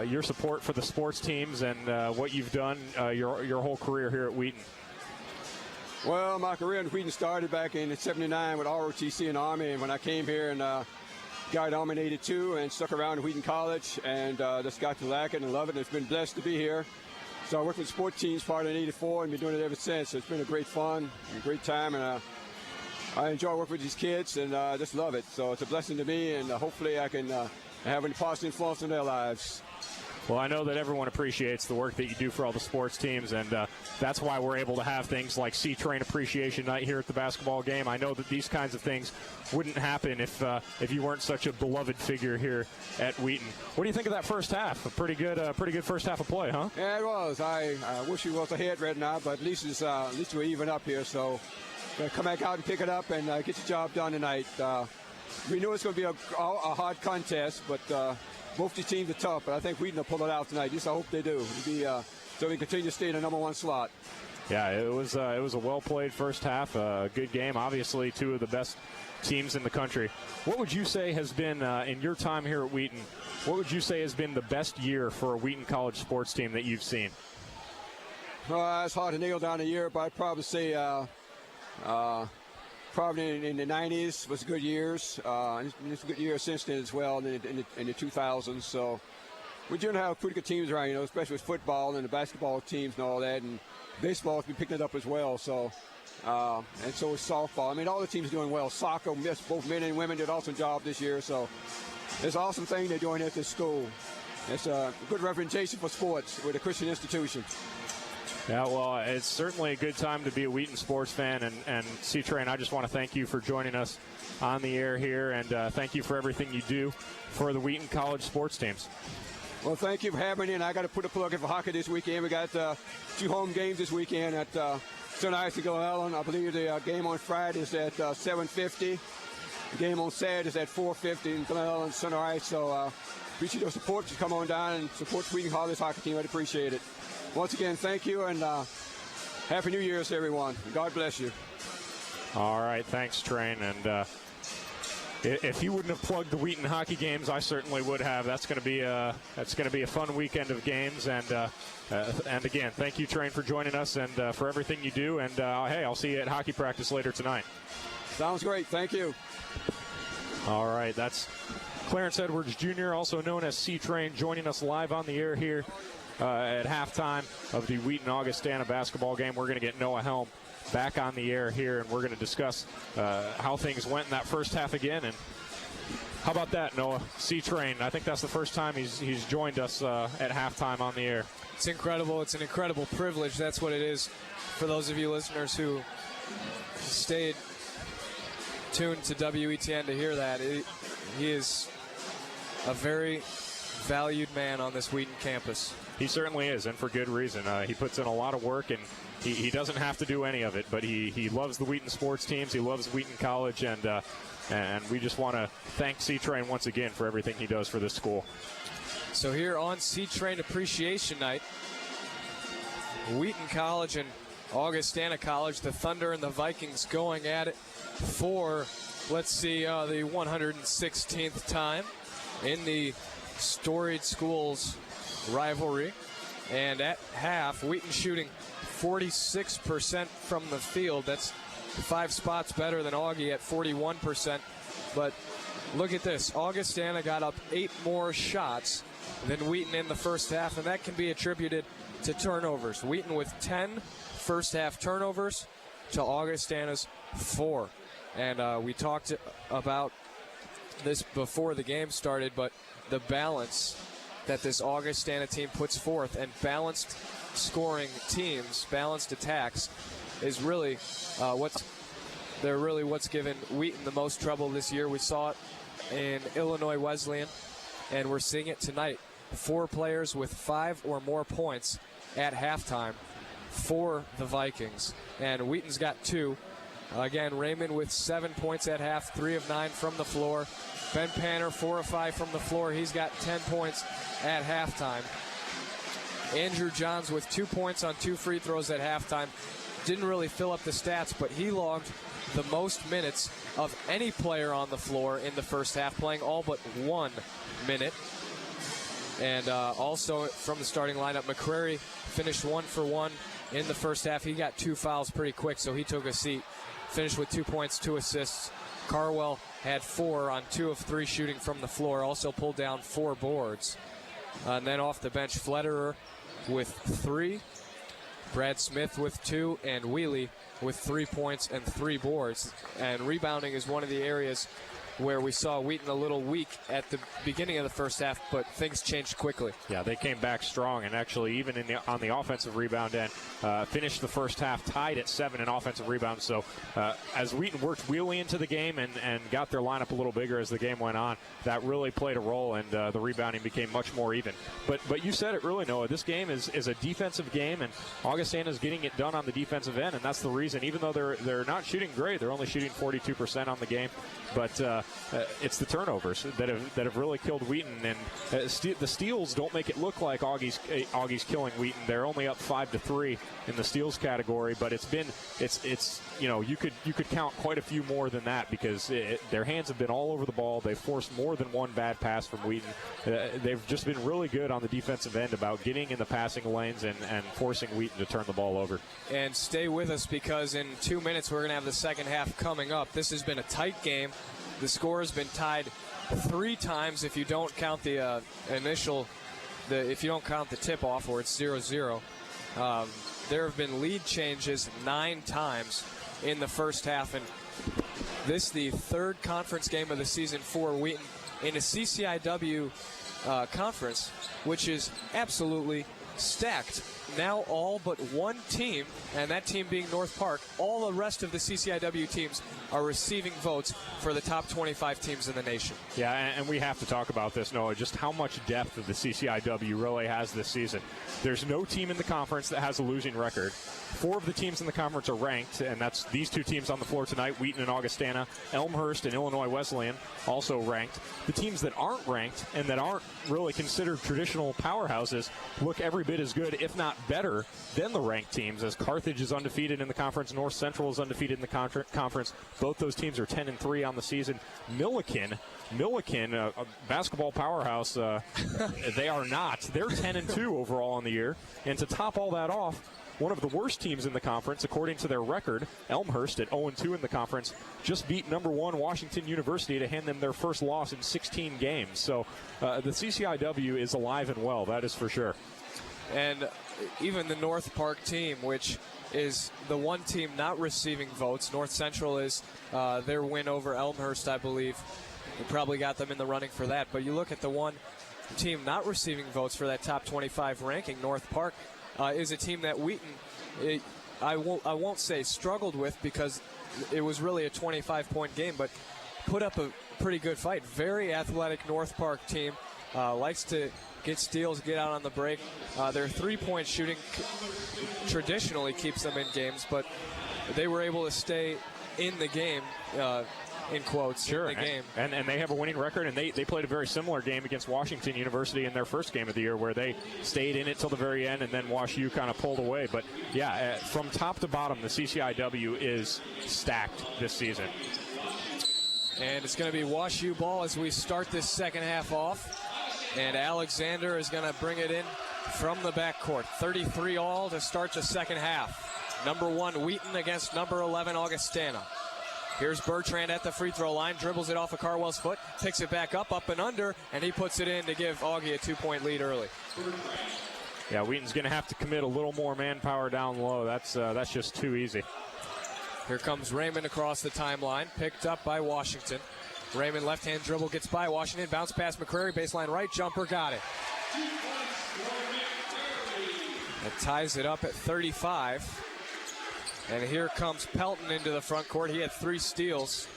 your support for the sports teams and what you've done your whole career here at Wheaton. Well, my career in Wheaton started back in '79 with ROTC and Army, and when I came here and got Army in '82 and stuck around at Wheaton College and just got to like it and love it, and it's been blessed to be here. So I worked with sports teams started in '84 and been doing it ever since. So it's been a great fun, a great time, and I enjoy working with these kids and just love it. So it's a blessing to me, and hopefully I can have a positive influence in their lives. Well, I know that everyone appreciates the work that you do for all the sports teams, and that's why we're able to have things like C-Train Appreciation Night here at the basketball game. I know that these kinds of things wouldn't happen if you weren't such a beloved figure here at Wheaton. What do you think of that first half? A pretty good first half of play, huh? Yeah, it was. I wish we was ahead right now, but at least we're even up here. So come back out and pick it up and get the job done tonight. We knew it's going to be a hard contest, but both the teams are tough, but I think Wheaton will pull it out tonight. At least I hope they do. So we continue to stay in the number 1 slot. Yeah, it was a well-played first half, a good game. Obviously, 2 of the best teams in the country. What would you say has been, in your time here at Wheaton, what would you say has been the best year for a Wheaton College sports team that you've seen? It's hard to nail down a year, but I'd probably say probably in the 90s was good years. It's a good year since then as well in the 2000s. So we do have pretty good teams around, especially with football and the basketball teams and all that. And baseball has been picking it up as well. So and so is softball. I mean, all the teams are doing well. Soccer, both men and women did an awesome job this year. So it's an awesome thing they're doing at this school. It's a good representation for sports with a Christian institution. Yeah, well, it's certainly a good time to be a Wheaton sports fan, and C-Train, I just want to thank you for joining us on the air here, and thank you for everything you do for the Wheaton College sports teams. Well, thank you for having me, and I got to put a plug in for hockey this weekend. We got 2 home games this weekend at St. Ives and Glen Ellen. I believe the game on Friday is at 7:50. The game on Saturday is at 4:50 in Glen Ellen, St. Ives. So appreciate your support. Just come on down and support the Wheaton College hockey team. I'd appreciate it. Once again, thank you, and Happy New Year's to everyone. God bless you. All right, thanks, Train. And if you wouldn't have plugged the Wheaton hockey games, I certainly would have. That's going to be a fun weekend of games. And again, thank you, Train, for joining us and for everything you do. And hey, I'll see you at hockey practice later tonight. Sounds great. Thank you. All right, that's Clarence Edwards Jr., also known as C-Train, joining us live on the air here at halftime of the Wheaton Augustana basketball game. We're going to get Noah Helm back on the air here, and we're going to discuss how things went in that first half again. And how about that, Noah? C-Train, I think that's the first time he's joined us at halftime on the air. It's incredible. It's an incredible privilege. That's what it is for those of you listeners who stayed tuned to WETN to hear that. He is a very valued man on this Wheaton campus. He certainly is, and for good reason. He puts in a lot of work, and he doesn't have to do any of it, but he loves the Wheaton sports teams. He loves Wheaton College, and we just want to thank C-Train once again for everything he does for this school. So here on C-Train Appreciation Night, Wheaton College and Augustana College, the Thunder and the Vikings going at it for, let's see, the 116th time in the storied schools rivalry. And at half, Wheaton shooting 46% from the field. That's 5 spots better than Augie at 41%. But look at this. Augustana got up 8 more shots than Wheaton in the first half, and that can be attributed to turnovers. Wheaton with 10 first half turnovers to Augustana's 4. And we talked about this before the game started, but the balance that this Augustana team puts forth and balanced scoring teams, balanced attacks, is really what's given Wheaton the most trouble this year. We saw it in Illinois Wesleyan, and we're seeing it tonight. 4 players with 5 or more points at halftime for the Vikings. And Wheaton's got 2. Again, Raymond with 7 points at half, 3 of 9 from the floor. Ben Panner, 4 of 5 from the floor. He's got 10 points at halftime. Andrew Johns with 2 points on 2 free throws at halftime. Didn't really fill up the stats, but he logged the most minutes of any player on the floor in the first half, playing all but 1 minute. And also from the starting lineup, McCrary finished 1 for 1 in the first half. He got 2 fouls pretty quick, so he took a seat. Finished with 2 points, 2 assists. Carwell had 4 on 2 of 3 shooting from the floor. Also pulled down 4 boards. And then off the bench, Flederer with 3. Brad Smith with 2, and Wheely with 3 points and 3 boards. And rebounding is one of the areas where we saw Wheaton a little weak at the beginning of the first half, but things changed quickly. Yeah, they came back strong, and actually even on the offensive rebound end, finished the first half tied at 7 in offensive rebounds. So as Wheaton worked Wheely into the game and got their lineup a little bigger as the game went on, that really played a role, and the rebounding became much more even. But you said it really, Noah. This game is a defensive game, and Augustana's getting it done on the defensive end, and that's the reason. Even though they're not shooting great, they're only shooting 42% on the game, but it's the turnovers that have really killed Wheaton, and the steals don't make it look like Augie's killing Wheaton. They're only up 5-3 in the steals category, but it's you could count quite a few more than that, because their hands have been all over the ball. They've forced more than one bad pass from Wheaton. They've just been really good on the defensive end about getting in the passing lanes and forcing Wheaton to turn the ball over. And stay with us, because in 2 minutes we're going to have the second half coming up. This has been a tight game. The score has been tied 3 times if you don't count the if you don't count the tip-off, where it's 0-0. There have been lead changes 9 times in the first half, and this the 3rd conference game of the season for Wheaton in a CCIW conference, which is absolutely stacked. Now all but one team, and that team being North Park, all the rest of the CCIW teams are receiving votes for the top 25 teams in the nation. Yeah, and we have to talk about this, Noah, just how much depth the CCIW really has this season. There's no team in the conference that has a losing record. 4 of the teams in the conference are ranked, and that's these 2 teams on the floor tonight, Wheaton and Augustana. Elmhurst and Illinois Wesleyan also ranked. The teams that aren't ranked and that aren't really considered traditional powerhouses look every bit as good, if not better, than the ranked teams, as Carthage is undefeated in the conference, North Central is undefeated in the conference. Both those teams are 10-3 on the season. Milliken, a basketball powerhouse, they are not. They're 10-2 overall on the year. And to top all that off, one of the worst teams in the conference, according to their record, Elmhurst at 0-2 in the conference, just beat number 1 Washington University to hand them their first loss in 16 games. So the CCIW is alive and well, that is for sure. And even the North Park team, which is the one team not receiving votes. North Central is their win over Elmhurst, I believe. We probably got them in the running for that. But you look at the one team not receiving votes for that top 25 ranking, North Park, is a team that Wheaton, I won't say struggled with, because it was really a 25-point game, but put up a pretty good fight. Very athletic North Park team. Likes to get steals, get out on the break. Their three-point shooting traditionally keeps them in games, but they were able to stay in the game, in quotes, sure, in the game. And they have a winning record, and they played a very similar game against Washington University in their first game of the year, where they stayed in it till the very end, and then WashU kind of pulled away. But, yeah, from top to bottom, the CCIW is stacked this season. And it's going to be WashU ball as we start this second half off. And Alexander is going to bring it in from the backcourt. 33 all to start the second half. Number 1, Wheaton against number 11, Augustana. Here's Bertrand at the free throw line, dribbles it off of Carwell's foot, picks it back up and under, and he puts it in to give Augie a 2-point lead early. Yeah, Wheaton's going to have to commit a little more manpower down low. That's just too easy. Here comes Raymond across the timeline, picked up by Washington. Raymond left-hand dribble gets by Washington, bounce past McCrary, baseline right, jumper, got it. That ties it up at 35. And here comes Pelton into the front court. He had 3 steals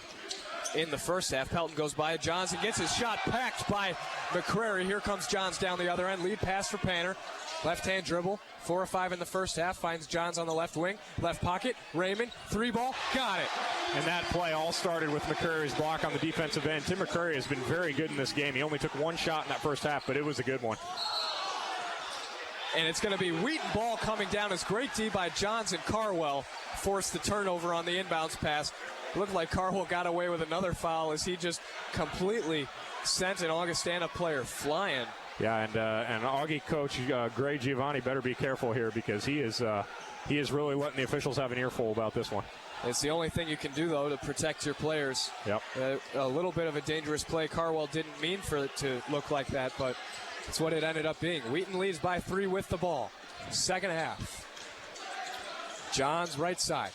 in the first half. Pelton goes by Johns and gets his shot packed by McCrary. Here comes Johns down the other end. Lead pass for Panner. Left-hand dribble. 4 or 5 in the first half. Finds Johns on the left wing. Left pocket. Raymond. 3 ball. Got it. And that play all started with McCrary's block on the defensive end. Tim McCrary has been very good in this game. He only took 1 shot in that first half, but it was a good one. And it's going to be Wheaton ball coming down as great D by Johns, and Carwell forced the turnover on the inbounds pass. Looked like Carwell got away with another foul as he just completely sent an Augustana player flying. Yeah, and Augie coach Gray Giovanni better be careful here, because he is really letting the officials have an earful about this one. It's the only thing you can do, though, to protect your players. Yep. A little bit of a dangerous play. Carwell didn't mean for it to look like that, but it's what it ended up being. Wheaton leads by 3 with the ball. Second half. Johns right side.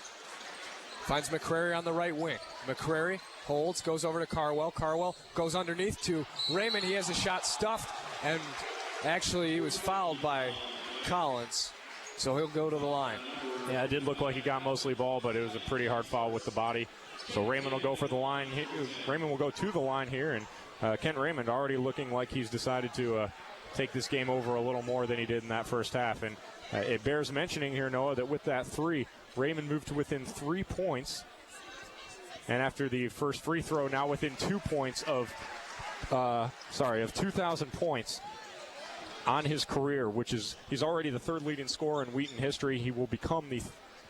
Finds McCrary on the right wing. McCrary holds, goes over to Carwell. Carwell goes underneath to Raymond. He has a shot stuffed, and actually he was fouled by Collins, so he'll go to the line. Yeah, it did look like he got mostly ball, but it was a pretty hard foul with the body. So Raymond will go for the line. Raymond will go to the line here, and Kent Raymond already looking like he's decided to take this game over a little more than he did in that first half. And it bears mentioning here, Noah, that with that 3, Raymond moved to within 3 points. And after the first free throw, now within 2 points of 2,000 points on his career, which is, he's already the 3rd leading scorer in Wheaton history. He will become the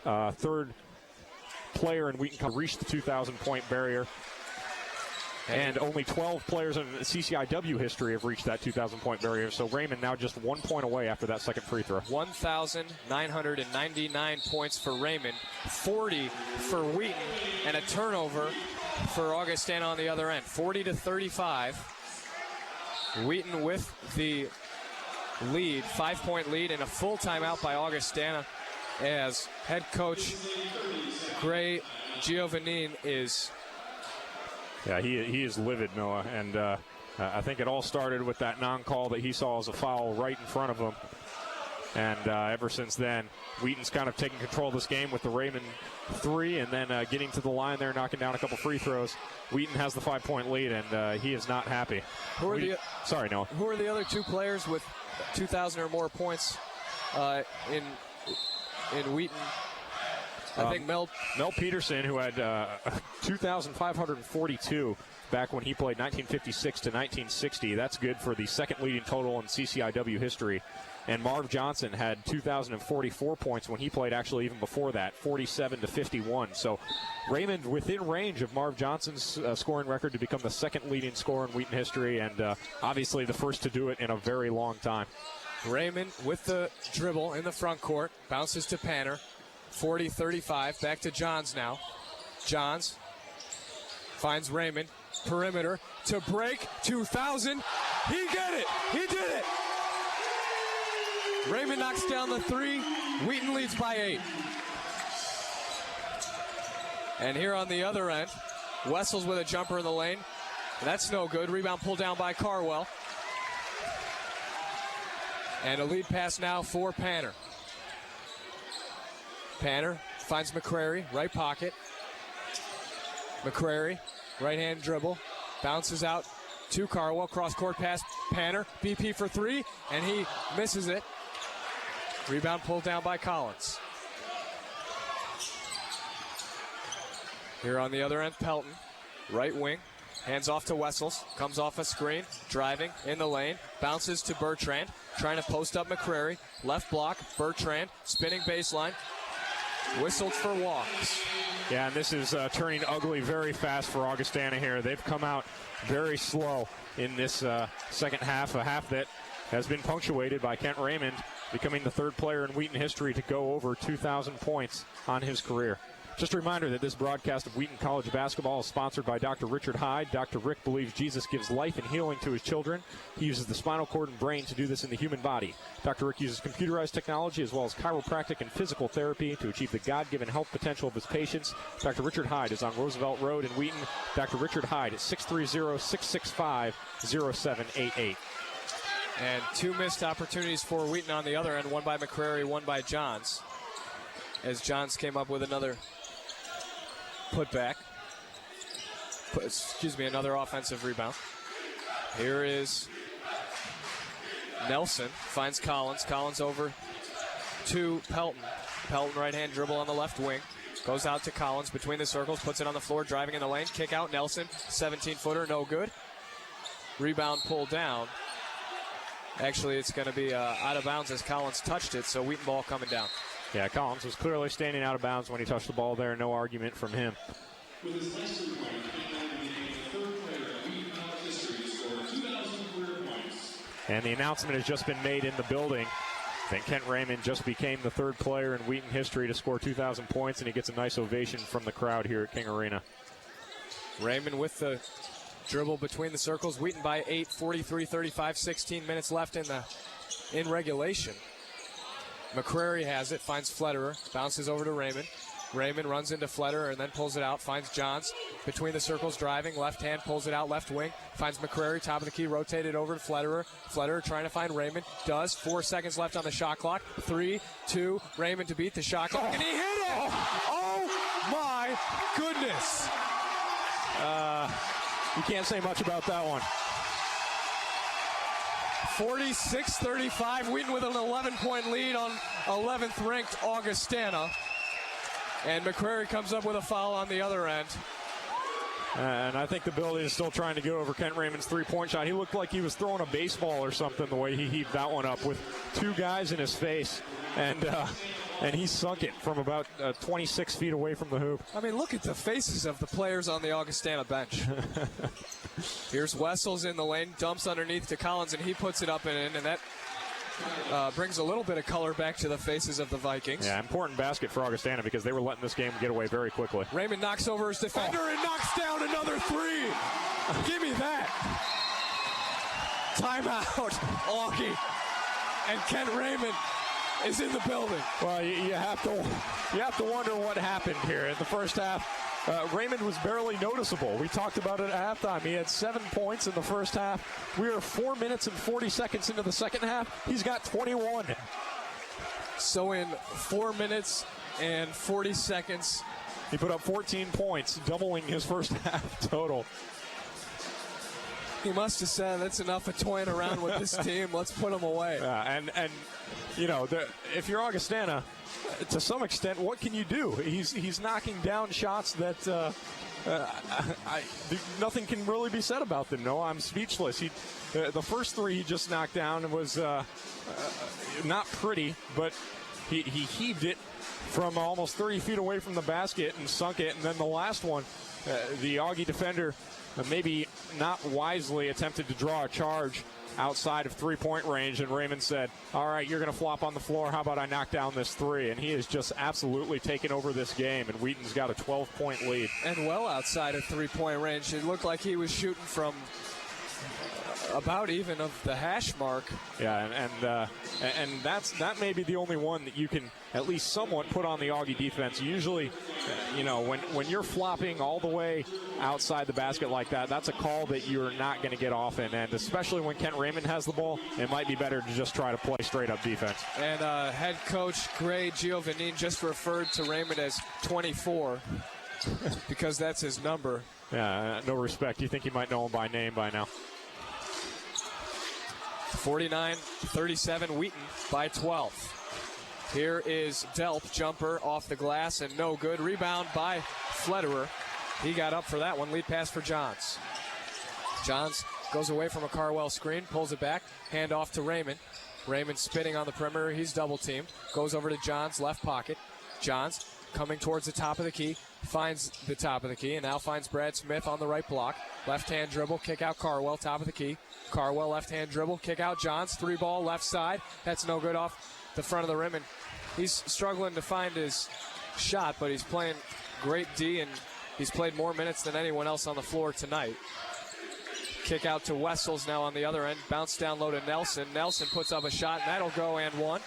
3rd player in Wheaton to reach the 2,000-point barrier. And only 12 players in CCIW history have reached that 2,000-point barrier. So Raymond now just 1 point away after that second free throw. 1,999 points for Raymond, 40 for Wheaton, and a turnover for Augustana on the other end. 40-35. Wheaton with the lead, 5-point lead, and a full timeout by Augustana as head coach Gray Giovanni is... Yeah, he is livid, Noah, and I think it all started with that non-call that he saw as a foul right in front of him. And ever since then, Wheaton's kind of taking control of this game with the Raymond 3, and then getting to the line there, knocking down a couple free throws. Wheaton has the 5-point lead, and he is not happy. Sorry, Noah. Who are the other 2 players with 2,000 or more points in Wheaton? I think Mel Peterson, who had 2,542 back when he played 1956 to 1960. That's good for the 2nd leading total in CCIW history. And Marv Johnson had 2,044 points when he played, actually even before that, 47-51. So Raymond within range of Marv Johnson's scoring record to become the 2nd leading scorer in Wheaton history, and obviously the first to do it in a very long time. Raymond with the dribble in the front court, bounces to Panner. 40-35, back to Johns now. Johns finds Raymond, perimeter to break, 2,000. He get it, he did it. Raymond knocks down the 3. Wheaton leads by 8. And here on the other end, Wessels with a jumper in the lane. That's no good. Rebound pulled down by Carwell. And a lead pass now for Panner. Panner finds McCrary, right pocket. McCrary, right-hand dribble. Bounces out to Carwell. Cross-court pass, Panner. BP for 3, and he misses it. Rebound pulled down by Collins. Here on the other end, Pelton, right wing. Hands off to Wessels. Comes off a screen. Driving in the lane. Bounces to Bertrand. Trying to post up McCrary. Left block. Bertrand. Spinning baseline. Whistled for walks. Yeah, and this is turning ugly very fast for Augustana here. They've come out very slow in this second half. A half that has been punctuated by Kent Raymond becoming the 3rd player in Wheaton history to go over 2,000 points on his career. Just a reminder that this broadcast of Wheaton College basketball is sponsored by Dr. Richard Hyde. Dr. Rick believes Jesus gives life and healing to his children. He uses the spinal cord and brain to do this in the human body. Dr. Rick uses computerized technology as well as chiropractic and physical therapy to achieve the God-given health potential of his patients. Dr. Richard Hyde is on Roosevelt Road in Wheaton. Dr. Richard Hyde at 630-665-0788. And 2 missed opportunities for Wheaton on the other end, one by McCrary, one by Johns. As Johns came up with another putback. Another offensive rebound. Here is Nelson, finds Collins. Collins over to Pelton. Pelton right-hand dribble on the left wing. Goes out to Collins between the circles, puts it on the floor, driving in the lane. Kick out, Nelson, 17-footer, no good. Rebound pulled down. Actually, it's going to be out of bounds as Collins touched it, so Wheaton ball coming down. Yeah, Collins was clearly standing out of bounds when he touched the ball there. No argument from him. And the announcement has just been made in the building. Then Kent Raymond just became the 3rd player in Wheaton history to score 2,000 points, and he gets a nice ovation from the crowd here at King Arena. Raymond with the dribble between the circles. Wheaton by 8, 43-35, 16 minutes left in regulation. McCrary has it, finds Flederer, bounces over to Raymond. Raymond runs into Flederer and then pulls it out, finds Johns between the circles, driving, left hand, pulls it out, left wing, finds McCrary, top of the key, rotated over to Flederer. Flederer trying to find Raymond, does, 4 seconds left on the shot clock, 3, 2, Raymond to beat the shot clock, and he hit it! Oh my goodness! You can't say much about that one. 46-35, Wheaton with an 11-point lead on 11th ranked Augustana. And McCrary comes up with a foul on the other end. And I think the building is still trying to get over Kent Raymond's 3-point shot. He looked like he was throwing a baseball or something the way he heaved that one up with 2 guys in his face. And he sunk it from about 26 feet away from the hoop. I mean, look at the faces of the players on the Augustana bench. Here's Wessels in the lane, dumps underneath to Collins, and he puts it up and in, and that brings a little bit of color back to the faces of the Vikings. Yeah, important basket for Augustana because they were letting this game get away very quickly. Raymond knocks over his defender and knocks down another 3. Give me that. Timeout, Augie. And Kent Raymond is in the building. Well, you have to wonder what happened here in the first half. Raymond was barely noticeable. We talked about it at halftime. He had 7 points in the first half. We are 4 minutes and 40 seconds into the second half. He's got 21. So in 4 minutes and 40 seconds, he put up 14 points, doubling his first half total. He must have said, that's enough of toying around with this team. Let's put them away. And you know, if you're Augustana, to some extent, what can you do? He's knocking down shots that nothing can really be said about them. No, I'm speechless. The first 3 he just knocked down was not pretty, but he heaved it from almost 30 feet away from the basket and sunk it. And then the last one, the Augie defender maybe not wisely attempted to draw a charge outside of 3-point range, and Raymond said, all right, you're going to flop on the floor. How about I knock down this 3? And he has just absolutely taken over this game, and Wheaton's got a 12-point lead. And well outside of 3-point range. It looked like he was shooting from about even of the hash mark. Yeah, and that may be the only one that you can at least somewhat put on the Augie defense. Usually, when you're flopping all the way outside the basket like that, that's a call that you're not going to get off in. And especially when Kent Raymond has the ball, it might be better to just try to play straight-up defense. And head coach Gray Giovannin just referred to Raymond as 24 because that's his number. Yeah, no respect. You think you might know him by name by now. 49-37, Wheaton by 12. Here is Delp, jumper off the glass and no good. Rebound by Flederer. He got up for that one. Lead pass for Johns. Johns goes away from a Carwell screen, pulls it back, hand off to Raymond. Raymond spinning on the perimeter. He's double teamed. Goes over to Johns, left pocket. Johns coming towards the top of the key, finds the top of the key, and now finds Brad Smith on the right block. Left-hand dribble, kick out Carwell, top of the key. Carwell, left-hand dribble, kick out Johns, 3-ball, left side. That's no good off the front of the rim, and he's struggling to find his shot, but he's playing great D, and he's played more minutes than anyone else on the floor tonight. Kick out to Wessels now on the other end. Bounce down low to Nelson. Nelson puts up a shot, and that'll go and one.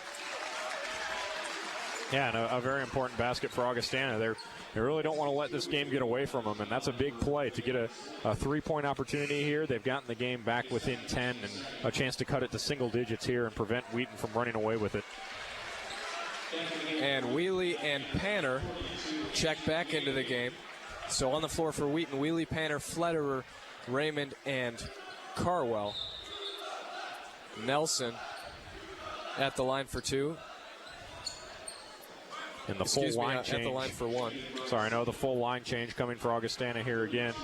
Yeah, and a very important basket for Augustana. They really don't want to let this game get away from them, and that's a big play to get a three-point opportunity here. They've gotten the game back within 10 and a chance to cut it to single digits here and prevent Wheaton from running away with it. And Wheely and Panner check back into the game. So on the floor for Wheaton, Wheely, Panner, Flederer, Raymond, and Carwell. Nelson at the line for two. And the full line change. At the line for one. Sorry, no, the full line change coming for Augustana here again.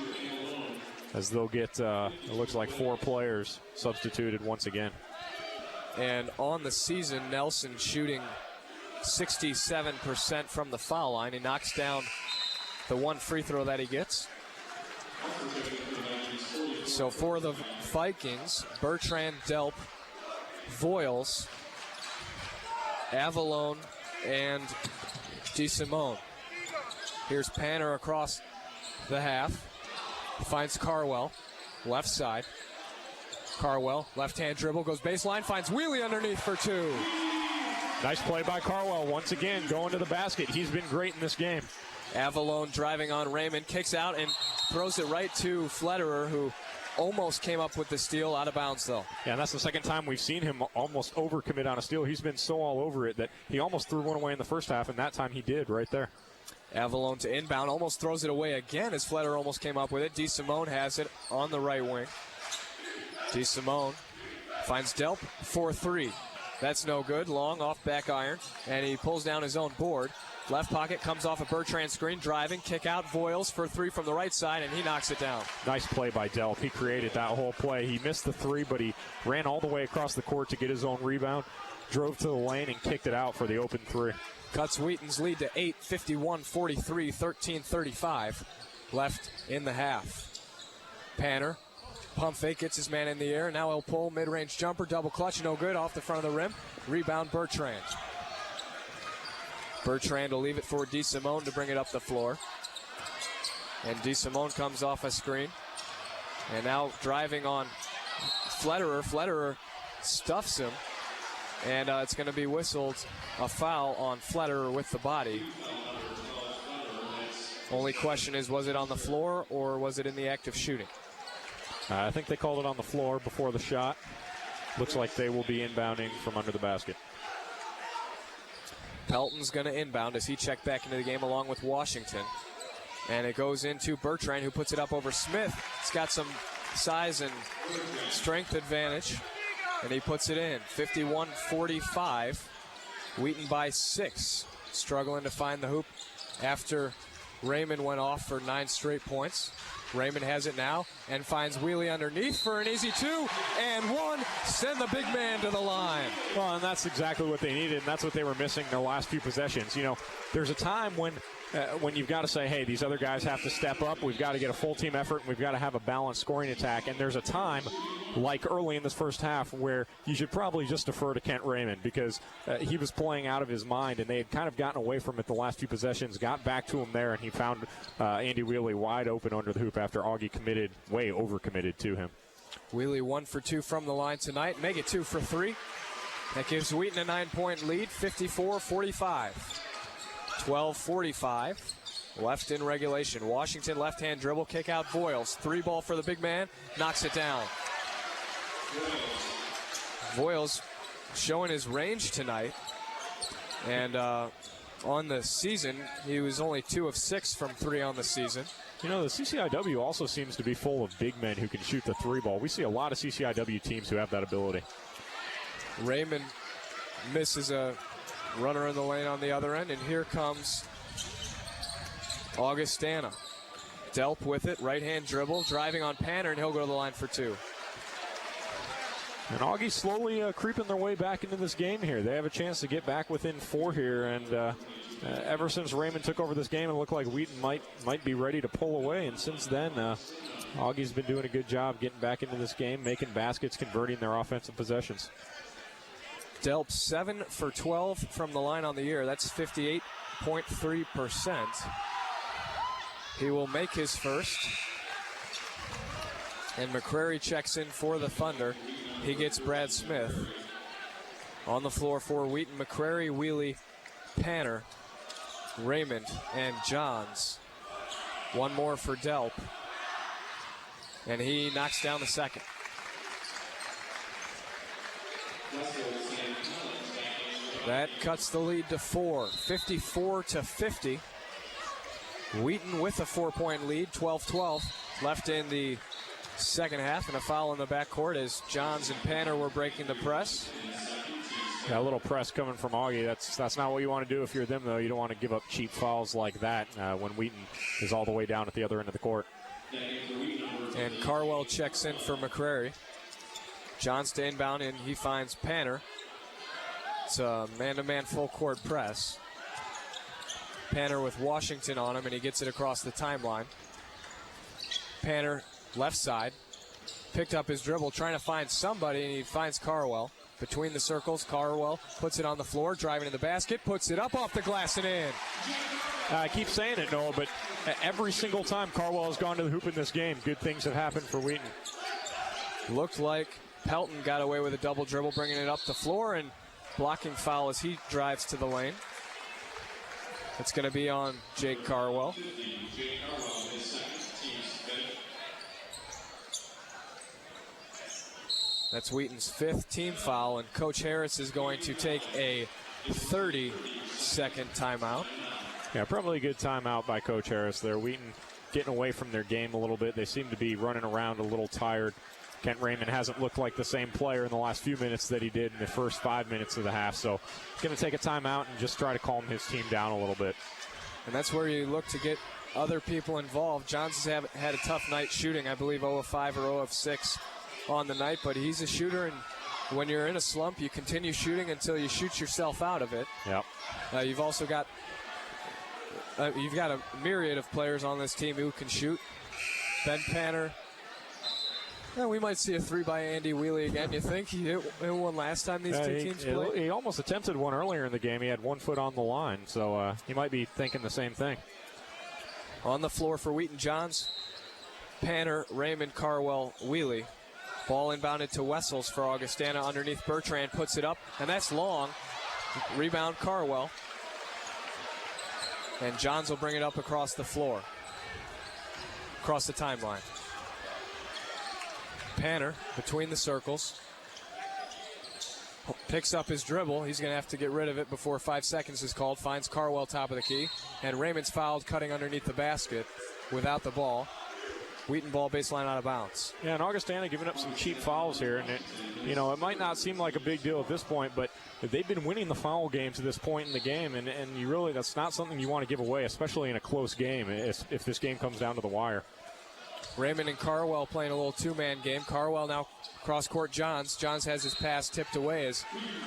As they'll get, it looks like 4 players substituted once again. And on the season, Nelson shooting 67% from the foul line. He knocks down the one free throw that he gets. So for the Vikings, Bertrand, Delp, Voiles, Avalone, and DeSimone. Here's Panner across the half. Finds Carwell, left side. Carwell, left-hand dribble, goes baseline, finds Wheely underneath for two. Nice play by Carwell once again, going to the basket. He's been great in this game. Avalone driving on Raymond, kicks out and throws it right to Flederer, who almost came up with the steal, out of bounds though. Yeah, and that's the second time we've seen him almost overcommit on a steal. He's been so all over it that he almost threw one away in the first half, and that time he did right there. Avalone to inbound, almost throws it away again as Flederer almost came up with it. DeSimone has it on the right wing. DeSimone finds Delp for 3. That's no good. Long off back iron, and he pulls down his own board. Left pocket comes off a Bertrand screen, driving, kick out, Voiles for 3 from the right side, and he knocks it down. Nice play by Delp. He created that whole play. He missed the 3, but he ran all the way across the court to get his own rebound, drove to the lane, and kicked it out for the open 3. Cuts Wheaton's lead to 8, 51-43, 13-35 left in the half. Panner, pump fake, gets his man in the air. Now he'll pull, mid-range jumper, double clutch, no good, off the front of the rim. Rebound Bertrand. Bertrand will leave it for DeSimone to bring it up the floor. And DeSimone comes off a screen. And now driving on Flederer. Flederer stuffs him. And it's going to be whistled a foul on Flederer with the body. Only question is, was it on the floor or was it in the act of shooting? I think they called it on the floor before the shot. Looks like they will be inbounding from under the basket. Pelton's going to inbound as he checked back into the game along with Washington. And it goes into Bertrand, who puts it up over Smith. He's got some size and strength advantage, and he puts it in. 51-45. Wheaton by 6. Struggling to find the hoop after Raymond went off for 9 straight points. Raymond has it now and finds Wheely underneath for an easy 2 and 1. Send the big man to the line. Well, and that's exactly what they needed, and that's what they were missing the last few possessions. You know, there's a time when you've got to say, hey, these other guys have to step up. We've got to get a full team effort, and we've got to have a balanced scoring attack. And there's a time, like early in this first half, where you should probably just defer to Kent Raymond because he was playing out of his mind, and they had kind of gotten away from it the last few possessions, got back to him there, and he found Andy Wheely wide open under the hoop after Augie committed, way overcommitted to him. Wheatley 1 for 2 from the line tonight. Make it 2 for 3. That gives Wheaton a 9-point lead, 54-45. 12:45 left in regulation. Washington left-hand dribble, kick out Voiles. 3-ball for the big man, knocks it down. Voiles showing his range tonight. And on the season, he was only 2 of 6 from 3 on the season. You know, the CCIW also seems to be full of big men who can shoot the 3-ball. We see a lot of CCIW teams who have that ability. Raymond misses a runner in the lane on the other end, and here comes Augustana. Delp with it, right-hand dribble, driving on Panner, and he'll go to the line for 2. And Augie's slowly creeping their way back into this game here. They have a chance to get back within 4 here, and ever since Raymond took over this game, it looked like Wheaton might be ready to pull away, and since then, Augie's been doing a good job getting back into this game, making baskets, converting their offensive possessions. Delp 7 for 12 from the line on the year. That's 58.3%. He will make his first. And McCrary checks in for the Thunder. He gets Brad Smith. On the floor for Wheaton, McCrary, Wheatley, Panner, Raymond, and Johns. One more for Delp. And he knocks down the second. That cuts the lead to 4, 54-50. Wheaton with a 4-point lead, 12-12 left in the second half, and a foul in the backcourt as Johns and Panner were breaking the press. Yeah, a little press coming from Augie. That's not what you want to do if you're them, though. You don't want to give up cheap fouls like that when Wheaton is all the way down at the other end of the court. And Carwell checks in for McCrary. Johns to inbound, and he finds Panner. It's a man-to-man full-court press. Panner with Washington on him, and he gets it across the timeline. Panner, left side, picked up his dribble, trying to find somebody, and he finds Carwell. Between the circles, Carwell puts it on the floor, driving to the basket, puts it up off the glass and in. I keep saying it, Noah, but every single time Carwell has gone to the hoop in this game, good things have happened for Wheaton. Looked like Pelton got away with a double dribble, bringing it up the floor, and blocking foul as he drives to the lane. It's going to be on Jake Carwell. That's Wheaton's 5th team foul, and Coach Harris is going to take a 30-second timeout. Yeah, probably a good timeout by Coach Harris there. Wheaton getting away from their game a little bit. They seem to be running around a little tired. Kent Raymond hasn't looked like the same player in the last few minutes that he did in the first 5 minutes of the half. So he's going to take a timeout and just try to calm his team down a little bit. And that's where you look to get other people involved. Johns has had a tough night shooting, I believe 0 of 5 or 0 of 6 on the night, but he's a shooter, and when you're in a slump, you continue shooting until you shoot yourself out of it. Yep. You've also got a myriad of players on this team who can shoot. Ben Panner. Yeah, we might see a 3 by Andy Wheatley again. You think he hit one last time these two teams played? He almost attempted one earlier in the game. He had 1 foot on the line, so he might be thinking the same thing. On the floor for Wheaton, Johns, Panner, Raymond, Carwell, Wheatley. Ball inbounded to Wessels for Augustana underneath Bertrand, puts it up, and that's long. Rebound Carwell. And Johns will bring it up across the floor, across the timeline. Panner between the circles. Picks up his dribble. He's going to have to get rid of it before 5 seconds is called. Finds Carwell top of the key. And Raymond's fouled cutting underneath the basket without the ball. Wheaton ball baseline out of bounds. Yeah, and Augustana giving up some cheap fouls here. And, it might not seem like a big deal at this point, but they've been winning the foul game to this point in the game. And you really, that's not something you want to give away, especially in a close game if this game comes down to the wire. Raymond and Carwell playing a little two-man game. Carwell now cross-court Johns. Johns has his pass tipped away as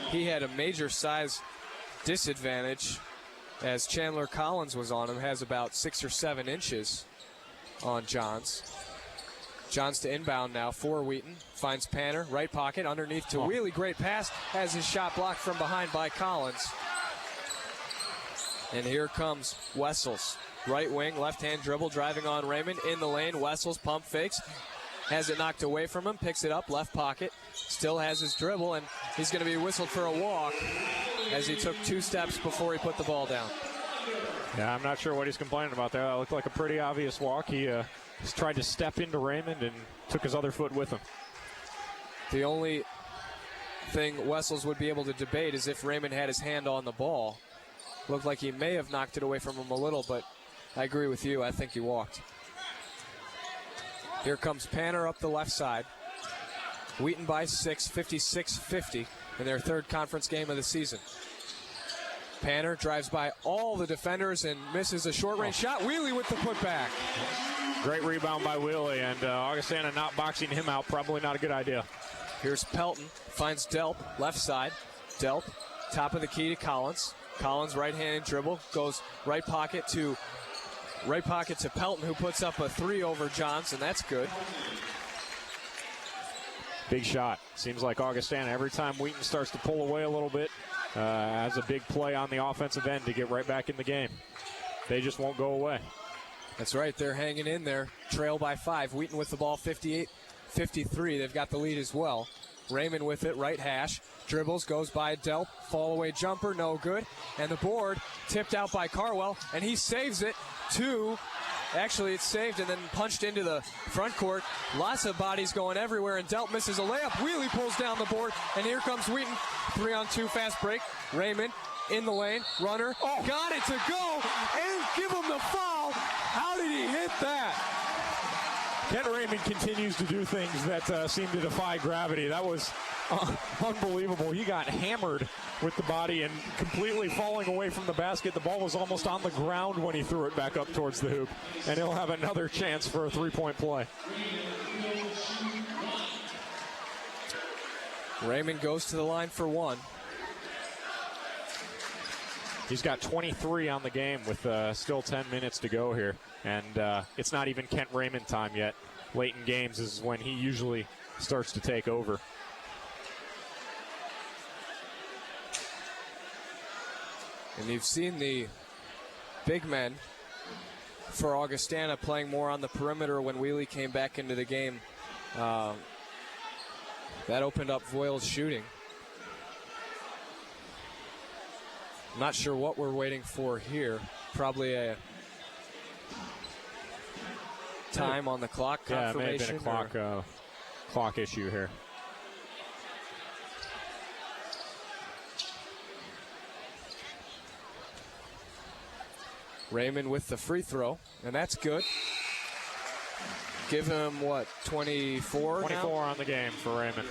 he had a major size disadvantage as Chandler Collins was on him. Has about 6 or 7 inches on Johns. Johns to inbound now for Wheaton. Finds Panner, right pocket, underneath to Wheatley. Great pass. Has his shot blocked from behind by Collins. And here comes Wessels. Right wing, left-hand dribble, driving on Raymond in the lane. Wessels pump fakes, has it knocked away from him, picks it up, left pocket, still has his dribble, and he's going to be whistled for a walk as he took 2 steps before he put the ball down. Yeah, I'm not sure what he's complaining about there. That looked like a pretty obvious walk. He tried to step into Raymond and took his other foot with him. The only thing Wessels would be able to debate is if Raymond had his hand on the ball. Looked like he may have knocked it away from him a little, but I agree with you. I think he walked. Here comes Panner up the left side. Wheaton by 6, 56-50 in their 3rd conference game of the season. Panner drives by all the defenders and misses a short-range shot. Wheelie with the putback. Great rebound by Wheelie, and Augustana not boxing him out. Probably not a good idea. Here's Pelton, finds Delp, left side. Delp, top of the key to Collins. Collins, right-handed dribble, goes right pocket to Pelton, who puts up a 3 over Johns, and that's good. Big shot. Seems like Augustana, every time Wheaton starts to pull away a little bit, has a big play on the offensive end to get right back in the game. They just won't go away. That's right. They're hanging in there. Trail by 5. Wheaton with the ball, 58-53. They've got the lead as well. Raymond with it, right hash. Dribbles, goes by Delp. Fall away jumper, no good. And the board tipped out by Carwell, and he saves it to... Actually, it's saved and then punched into the front court. Lots of bodies going everywhere, and Delp misses a layup. Wheelie pulls down the board, and here comes Wheaton. 3-on-2 fast break. Raymond in the lane. Runner. Got it to go, and give him the foul. How did he hit that? Kent Raymond continues to do things that seem to defy gravity. That was unbelievable. He got hammered with the body and completely falling away from the basket. The ball was almost on the ground when he threw it back up towards the hoop. And he'll have another chance for a 3-point play. Raymond goes to the line for 1. He's got 23 on the game with still 10 minutes to go here. And it's not even Kent Raymond time yet. Late in games is when he usually starts to take over. And you've seen the big men for Augustana playing more on the perimeter when Wheelie came back into the game. That opened up Voiles' shooting. I'm not sure what we're waiting for here. Probably a time on the clock confirmation. Yeah, it may have been a clock issue here. Raymond with the free throw, and that's good. Give him, what, 24 24 now? on the game for Raymond.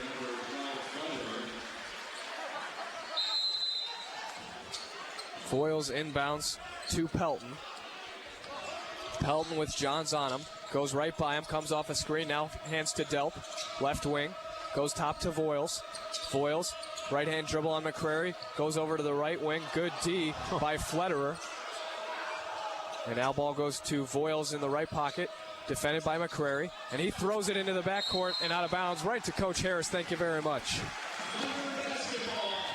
Voiles inbounds to Pelton. Pelton with Johns on him. Goes right by him, comes off a screen, now hands to Delp. Left wing, goes top to Voiles. Voiles, right-hand dribble on McCrary, goes over to the right wing. Good D by Flederer. And now ball goes to Voiles in the right pocket, defended by McCrary. And he throws it into the backcourt and out of bounds right to Coach Harris. Thank you very much.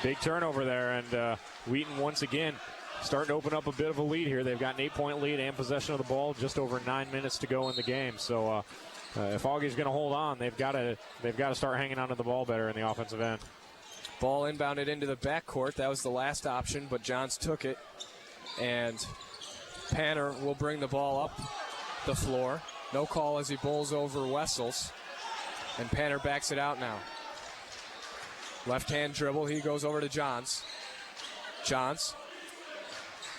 Big turnover there, and Wheaton once again starting to open up a bit of a lead here. They've got an 8-point lead and possession of the ball, just over 9 minutes to go in the game. So if Augie's going to hold on, they've got to start hanging onto the ball better in the offensive end. Ball inbounded into the backcourt. That was the last option, but Johns took it. And Panner will bring the ball up the floor. No call as he bowls over Wessels. And Panner backs it out now. Left-hand dribble. He goes over to Johns. Johns.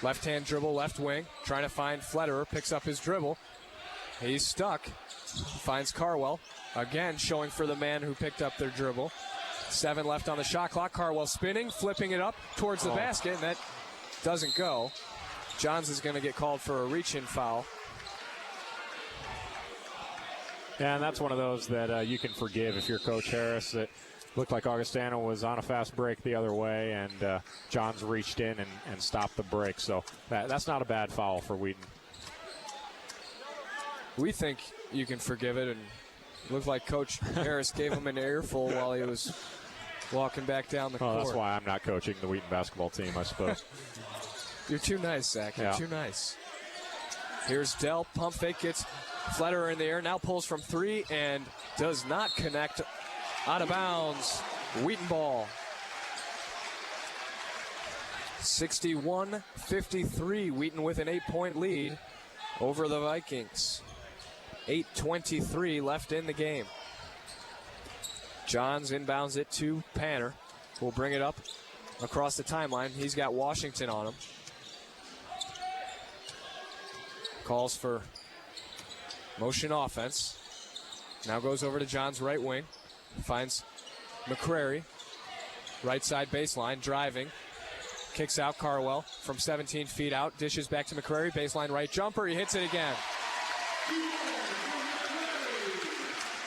Left-hand dribble, left wing. Trying to find Flederer. Picks up his dribble. He's stuck. Finds Carwell. Again, showing for the man who picked up their dribble. 7 left on the shot clock. Carwell spinning, flipping it up towards the basket, and that doesn't go. Johns is going to get called for a reach-in foul. Yeah, and that's one of those that you can forgive if you're Coach Harris. It looked like Augustana was on a fast break the other way, and Johns reached in and stopped the break. So that's not a bad foul for Wheaton. We think you can forgive it, and it looked like Coach Harris gave him an earful while he was walking back down the court. That's why I'm not coaching the Wheaton basketball team, I suppose. You're too nice, Zach. You're too nice. Here's Delp. Pump fake gets Flederer in the air, now pulls from 3 and does not connect. Out of bounds. Wheaton ball. 61-53. Wheaton with an 8-point lead over the Vikings. 8:23 left in the game. Johns inbounds it to Panner, who will bring it up across the timeline. He's got Washington on him. Calls for motion offense. Now goes over to Johns' right wing. Finds McCrary. Right side baseline, driving. Kicks out Carwell from 17 feet out. Dishes back to McCrary. Baseline right jumper. He hits it again.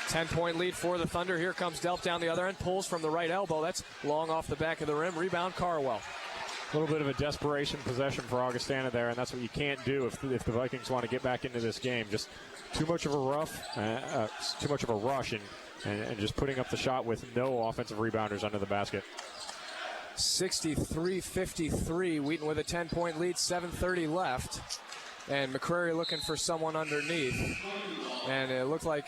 10-point lead for the Thunder. Here comes Delp down the other end. Pulls from the right elbow. That's long off the back of the rim. Rebound Carwell. A little bit of a desperation possession for Augustana there, and that's what you can't do if the Vikings want to get back into this game. Just too much of a too much of a rush, and just putting up the shot with no offensive rebounders under the basket. 63-53. Wheaton with a 10-point lead. 7:30 left, and McCrary looking for someone underneath, and it looked like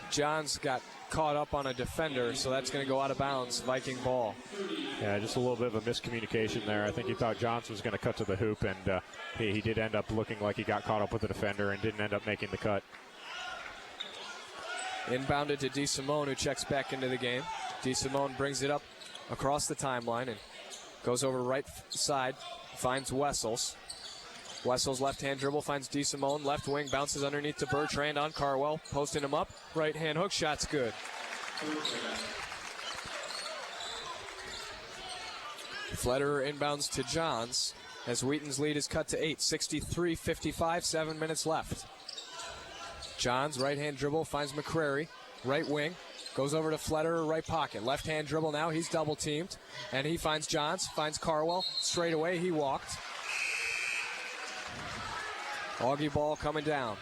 Johns got caught up on a defender, so that's going to go out of bounds. Viking ball. Yeah, just a little bit of a miscommunication there. I think he thought Johns was going to cut to the hoop, and he did end up looking like he got caught up with the defender and didn't end up making the cut. Inbounded to DeSimone, who checks back into the game. DeSimone brings it up across the timeline and goes over right side, finds Wessels. Wessels left-hand dribble, finds DeSimone, left wing, bounces underneath to Bertrand on Carwell, posting him up. Right-hand hook shot's good. Flederer inbounds to Johns as Wheaton's lead is cut to 8. 63-55, 7 minutes left. Johns, right-hand dribble, finds McCrary, right wing, goes over to Flederer, right pocket. Left-hand dribble now, he's double-teamed, and he finds Johns, finds Carwell, straight away, he walked. Augie ball coming down.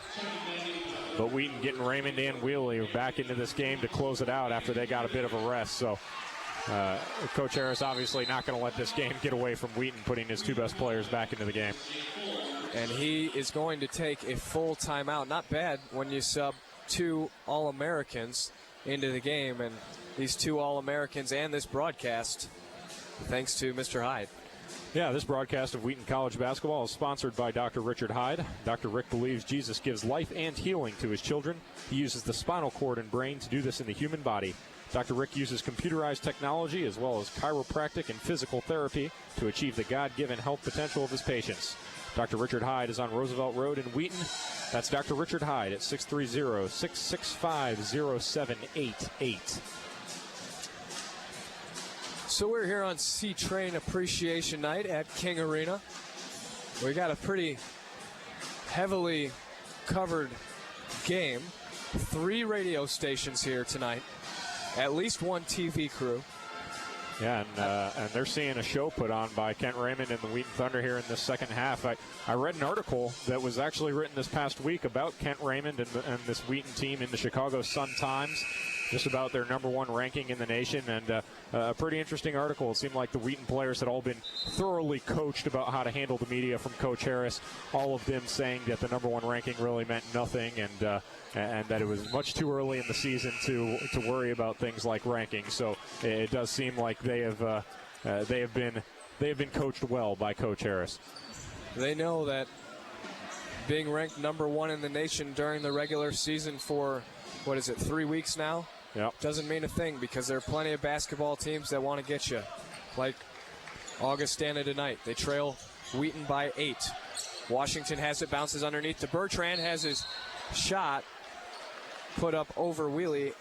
But Wheaton getting Raymond and Wheelie back into this game to close it out after they got a bit of a rest. So Coach Harris obviously not going to let this game get away from Wheaton, putting his 2 best players back into the game. And he is going to take a full timeout. Not bad when you sub 2 All-Americans into the game. And these 2 All-Americans and this broadcast, thanks to Mr. Hyde. Yeah, this broadcast of Wheaton College basketball is sponsored by Dr. Richard Hyde. Dr. Rick believes Jesus gives life and healing to his children. He uses the spinal cord and brain to do this in the human body. Dr. Rick uses computerized technology as well as chiropractic and physical therapy to achieve the God-given health potential of his patients. Dr. Richard Hyde is on Roosevelt Road in Wheaton. That's Dr. Richard Hyde at 630-665-0788. So we're here on C-Train Appreciation Night at King Arena. We got a pretty heavily covered game. 3 radio stations here tonight. At least 1 TV crew. Yeah, and they're seeing a show put on by Kent Raymond and the Wheaton Thunder here in the second half. I read an article that was actually written this past week about Kent Raymond and this Wheaton team in the Chicago Sun-Times, just about their #1 ranking in the nation, and a pretty interesting article. It seemed like the Wheaton players had all been thoroughly coached about how to handle the media from Coach Harris, all of them saying that the #1 ranking really meant nothing, and that it was much too early in the season to worry about things like rankings. So it does seem like they have been coached well by Coach Harris. They know that being ranked #1 in the nation during the regular season for 3 weeks now? Yep. Doesn't mean a thing, because there are plenty of basketball teams that want to get you. Like Augustana tonight. They trail Wheaton by 8. Washington has it, bounces underneath to Bertrand, has his shot put up over Wheelie.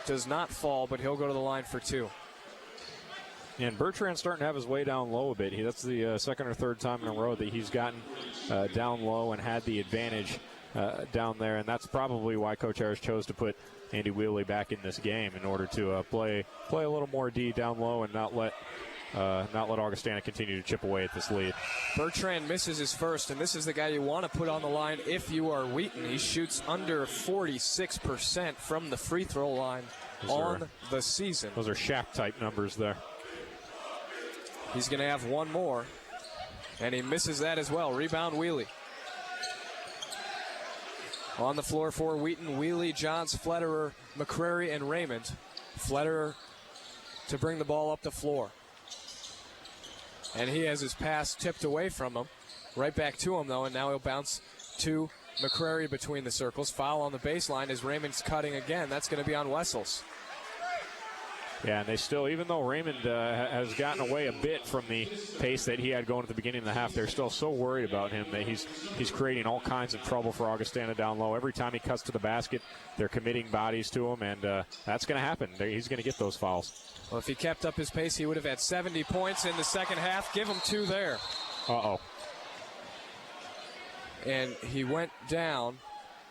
Does not fall, but he'll go to the line for 2. And Bertrand's starting to have his way down low a bit. That's the second or third time in a row that he's gotten down low and had the advantage down there, and that's probably why Coach Harris chose to put Andy Wheelie back in this game, in order to play a little more D down low and not let Augustana continue to chip away at this lead. Bertrand misses his first, and this is the guy you want to put on the line if you are Wheaton. He shoots under 46% from the free throw line the season. Those are Shaq-type numbers there. He's going to have 1 more, and he misses that as well. Rebound Wheelie. On the floor for Wheaton, Wheelie, Johns, Flederer, McCrary, and Raymond. Flederer to bring the ball up the floor. And he has his pass tipped away from him. Right back to him, though, and now he'll bounce to McCrary between the circles. Foul on the baseline as Raymond's cutting again. That's going to be on Wessels. Yeah, and they still, even though Raymond has gotten away a bit from the pace that he had going at the beginning of the half, they're still so worried about him that he's creating all kinds of trouble for Augustana down low. Every time he cuts to the basket, they're committing bodies to him, and that's going to happen. He's going to get those fouls. Well, if he kept up his pace, he would have had 70 points in the second half. Give him 2 there. Uh-oh. And he went down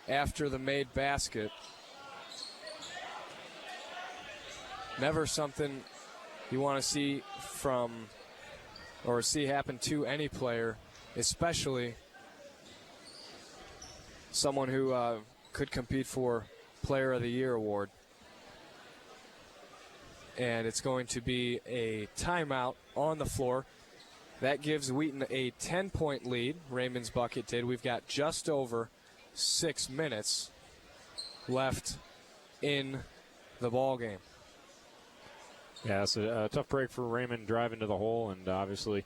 after the made basket. Never something you want to see from or see happen to any player, especially someone who could compete for Player of the Year award. And it's going to be a timeout on the floor. That gives Wheaton a 10-point lead. Raymond's bucket did. We've got just over 6 minutes left in the ball game. Yeah, it's a tough break for Raymond driving to the hole, and obviously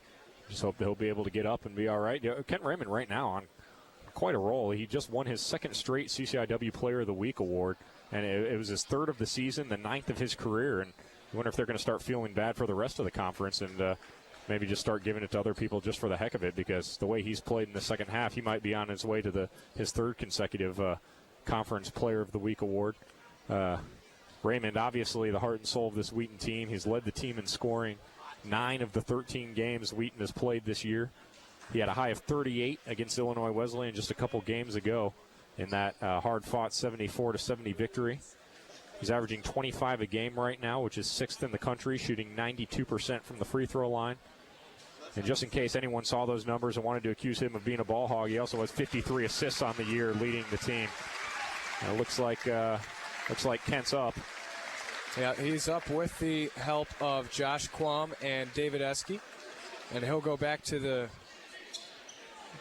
just hope that he'll be able to get up and be all right. Kent Raymond right now on quite a roll. He just won his 2nd straight CCIW Player of the Week award, and it was his 3rd of the season, the 9th of his career, and I wonder if they're going to start feeling bad for the rest of the conference and maybe just start giving it to other people just for the heck of it, because the way he's played in the second half, he might be on his way to his 3rd consecutive Conference Player of the Week award. Raymond, obviously the heart and soul of this Wheaton team. He's led the team in scoring 9 of the 13 games Wheaton has played this year. He had a high of 38 against Illinois Wesleyan just a couple games ago in that hard-fought 74-70 victory. He's averaging 25 a game right now, which is 6th in the country, shooting 92% from the free throw line. And just in case anyone saw those numbers and wanted to accuse him of being a ball hog, he also has 53 assists on the year, leading the team. Looks like Kent's up. Yeah, he's up with the help of Josh Quam and David Eske. And he'll go back to the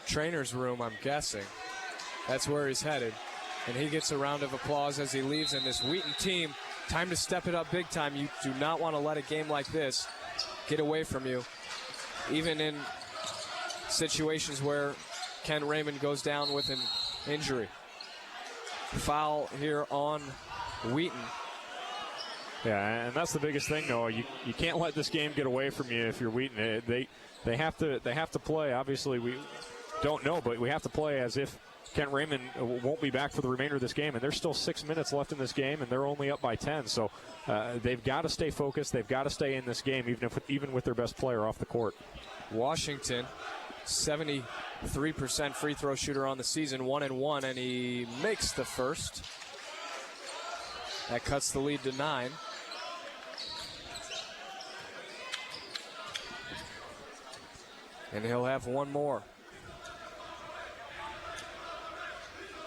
trainer's room, I'm guessing. That's where he's headed. And he gets a round of applause as he leaves. And this Wheaton team, time to step it up big time. You do not want to let a game like this get away from you, even in situations where Ken Raymond goes down with an injury. Foul here on Wheaton. Yeah, and that's the biggest thing, Noah. You can't let this game get away from you if you're Wheaton. They have to play. Obviously, we don't know, but we have to play as if Kent Raymond won't be back for the remainder of this game. And there's still 6 minutes left in this game, and they're only up by 10. So they've got to stay focused. They've got to stay in this game, even with their best player off the court. Washington, 73% free throw shooter on the season, 1-1, and he makes the first. That cuts the lead to 9. And he'll have one more.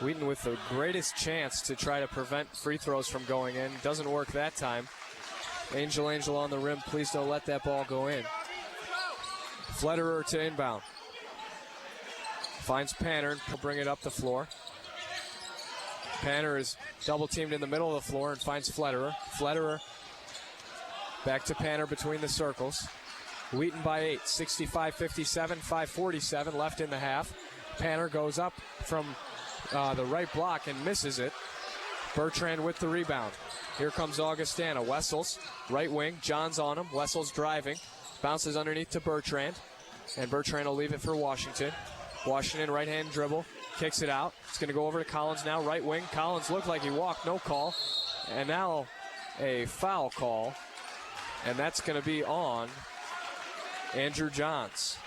Wheaton with the greatest chance to try to prevent free throws from going in. Doesn't work that time. Angel on the rim. Please don't let that ball go in. Flederer to inbound. Finds Panner. He'll bring it up the floor. Panner is double teamed in the middle of the floor and finds Flederer. Flederer back to Panner between the circles. Wheaton by 8, 65-57, 5:47 left in the half. Panner goes up from the right block and misses it. Bertrand with the rebound. Here comes Augustana. Wessels, right wing. Johns on him. Wessels driving. Bounces underneath to Bertrand. And Bertrand will leave it for Washington. Washington, right-hand dribble. Kicks it out. It's going to go over to Collins now, right wing. Collins looked like he walked. No call. And now a foul call. And that's going to be on Andrew Johns.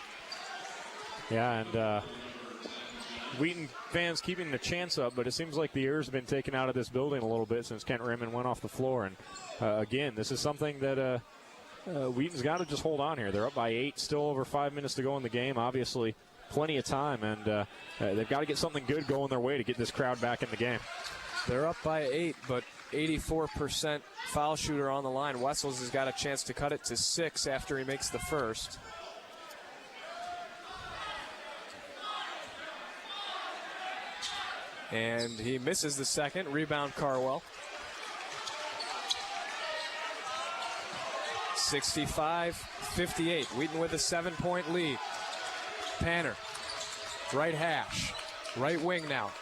Yeah, and Wheaton fans keeping the chance up, but it seems like the air's been taken out of this building a little bit since Kent Raymond went off the floor. And again, this is something that Wheaton's got to just hold on here. They're up by 8, still over 5 minutes to go in the game. Obviously, plenty of time, and they've got to get something good going their way to get this crowd back in the game. They're up by 8, but 84% foul shooter on the line. Wessels has got a chance to cut it to 6 after he makes the first. And he misses the second. Rebound, Carwell. 65-58. Wheaton with a 7-point lead. Panner, right hash, right wing now.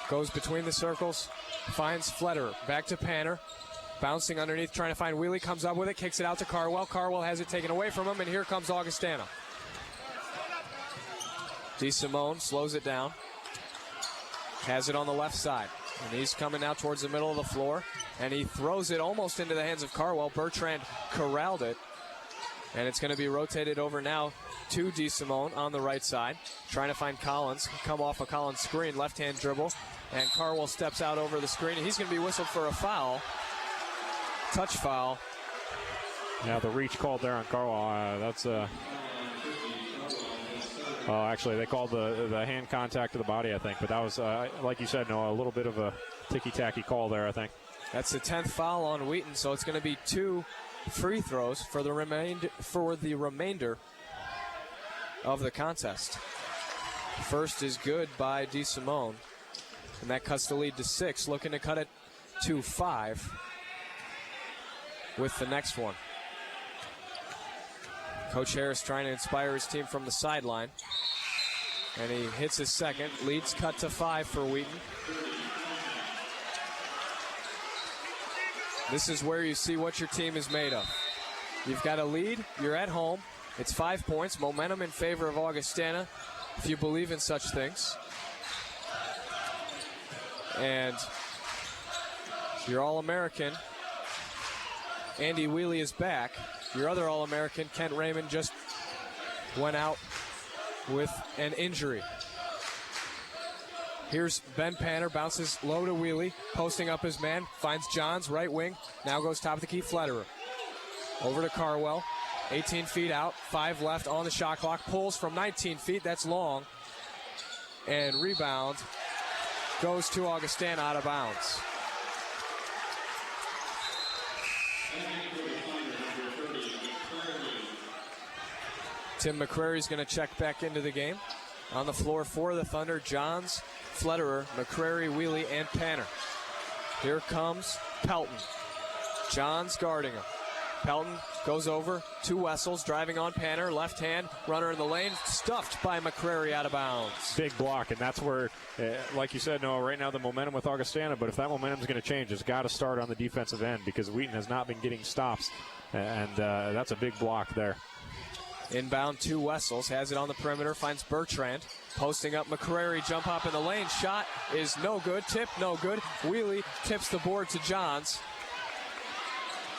Goes between the circles, finds Flederer. Back to Panner. Bouncing underneath, trying to find Wheelie. Comes up with it, kicks it out to Carwell. Carwell has it taken away from him, and here comes Augustana. DeSimone slows it down. Has it on the left side. And he's coming now towards the middle of the floor. And he throws it almost into the hands of Carwell. Bertrand corralled it. And it's going to be rotated over now to DeSimone on the right side. Trying to find Collins. Come off a Collins screen. Left-hand dribble. And Carwell steps out over the screen. And he's going to be whistled for a foul. Touch foul. Yeah, the reach called there on Carwell. That's actually, they called the hand contact to the body, I think. But that was, like you said, Noah, a little bit of a ticky-tacky call there, I think. That's the 10th foul on Wheaton, so it's going to be 2 free throws for the remainder of the contest. First is good by DeSimone, and that cuts the lead to 6. Looking to cut it to 5 with the next one. Coach Harris trying to inspire his team from the sideline. And he hits his second. Lead's cut to 5 for Wheaton. This is where you see what your team is made of. You've got a lead. You're at home. It's 5 points. Momentum in favor of Augustana, if you believe in such things. And your All-American, Andy Wheelie, is back. Your other All-American, Kent Raymond, just went out with an injury. Here's Ben Panner, bounces low to Wheelie, posting up his man, finds Johns, right wing, now goes top of the key, Flederer. Over to Carwell, 18 feet out, 5 left on the shot clock, pulls from 19 feet, that's long, and rebound goes to Augustana out of bounds. Tim McCrary's going to check back into the game. On the floor for the Thunder, Johns, Flederer, McCrary, Wheelie, and Panner. Here comes Pelton. Johns guarding him. Pelton goes over to Wessels, driving on Panner, left hand, runner in the lane, stuffed by McCrary out of bounds. Big block, and that's where, like you said, Noah, right now the momentum with Augustana, but if that momentum is going to change, it's got to start on the defensive end because Wheaton has not been getting stops, and that's a big block there. Inbound to Wessels, has it on the perimeter, finds Bertrand, posting up McCrary, jump up in the lane, shot is no good, tip no good, Wheelie tips the board to Johns,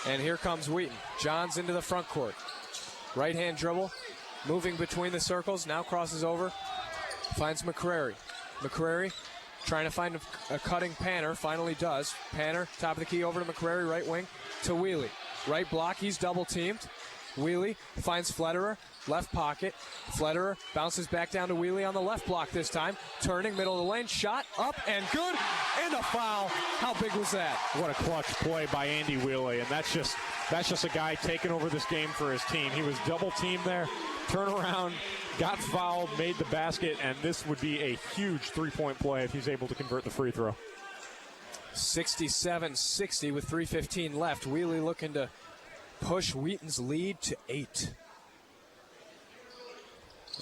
and here comes Wheaton. Johns into the front court, right hand dribble, moving between the circles, now crosses over, finds McCrary. McCrary trying to find a cutting Panner, finally does. Panner, top of the key over to McCrary, right wing to Wheelie. Right block, he's double teamed. Wheelie finds Flederer, left pocket. Flederer bounces back down to Wheelie on the left block this time. Turning, middle of the lane, shot, up and good, and a foul. How big was that? What a clutch play by Andy Wheelie, and that's just a guy taking over this game for his team. He was double teamed there, turn around, got fouled, made the basket, and this would be a huge three-point play if he's able to convert the free throw. 67-60 with 3:15 left. Wheelie looking to push Wheaton's lead to 8.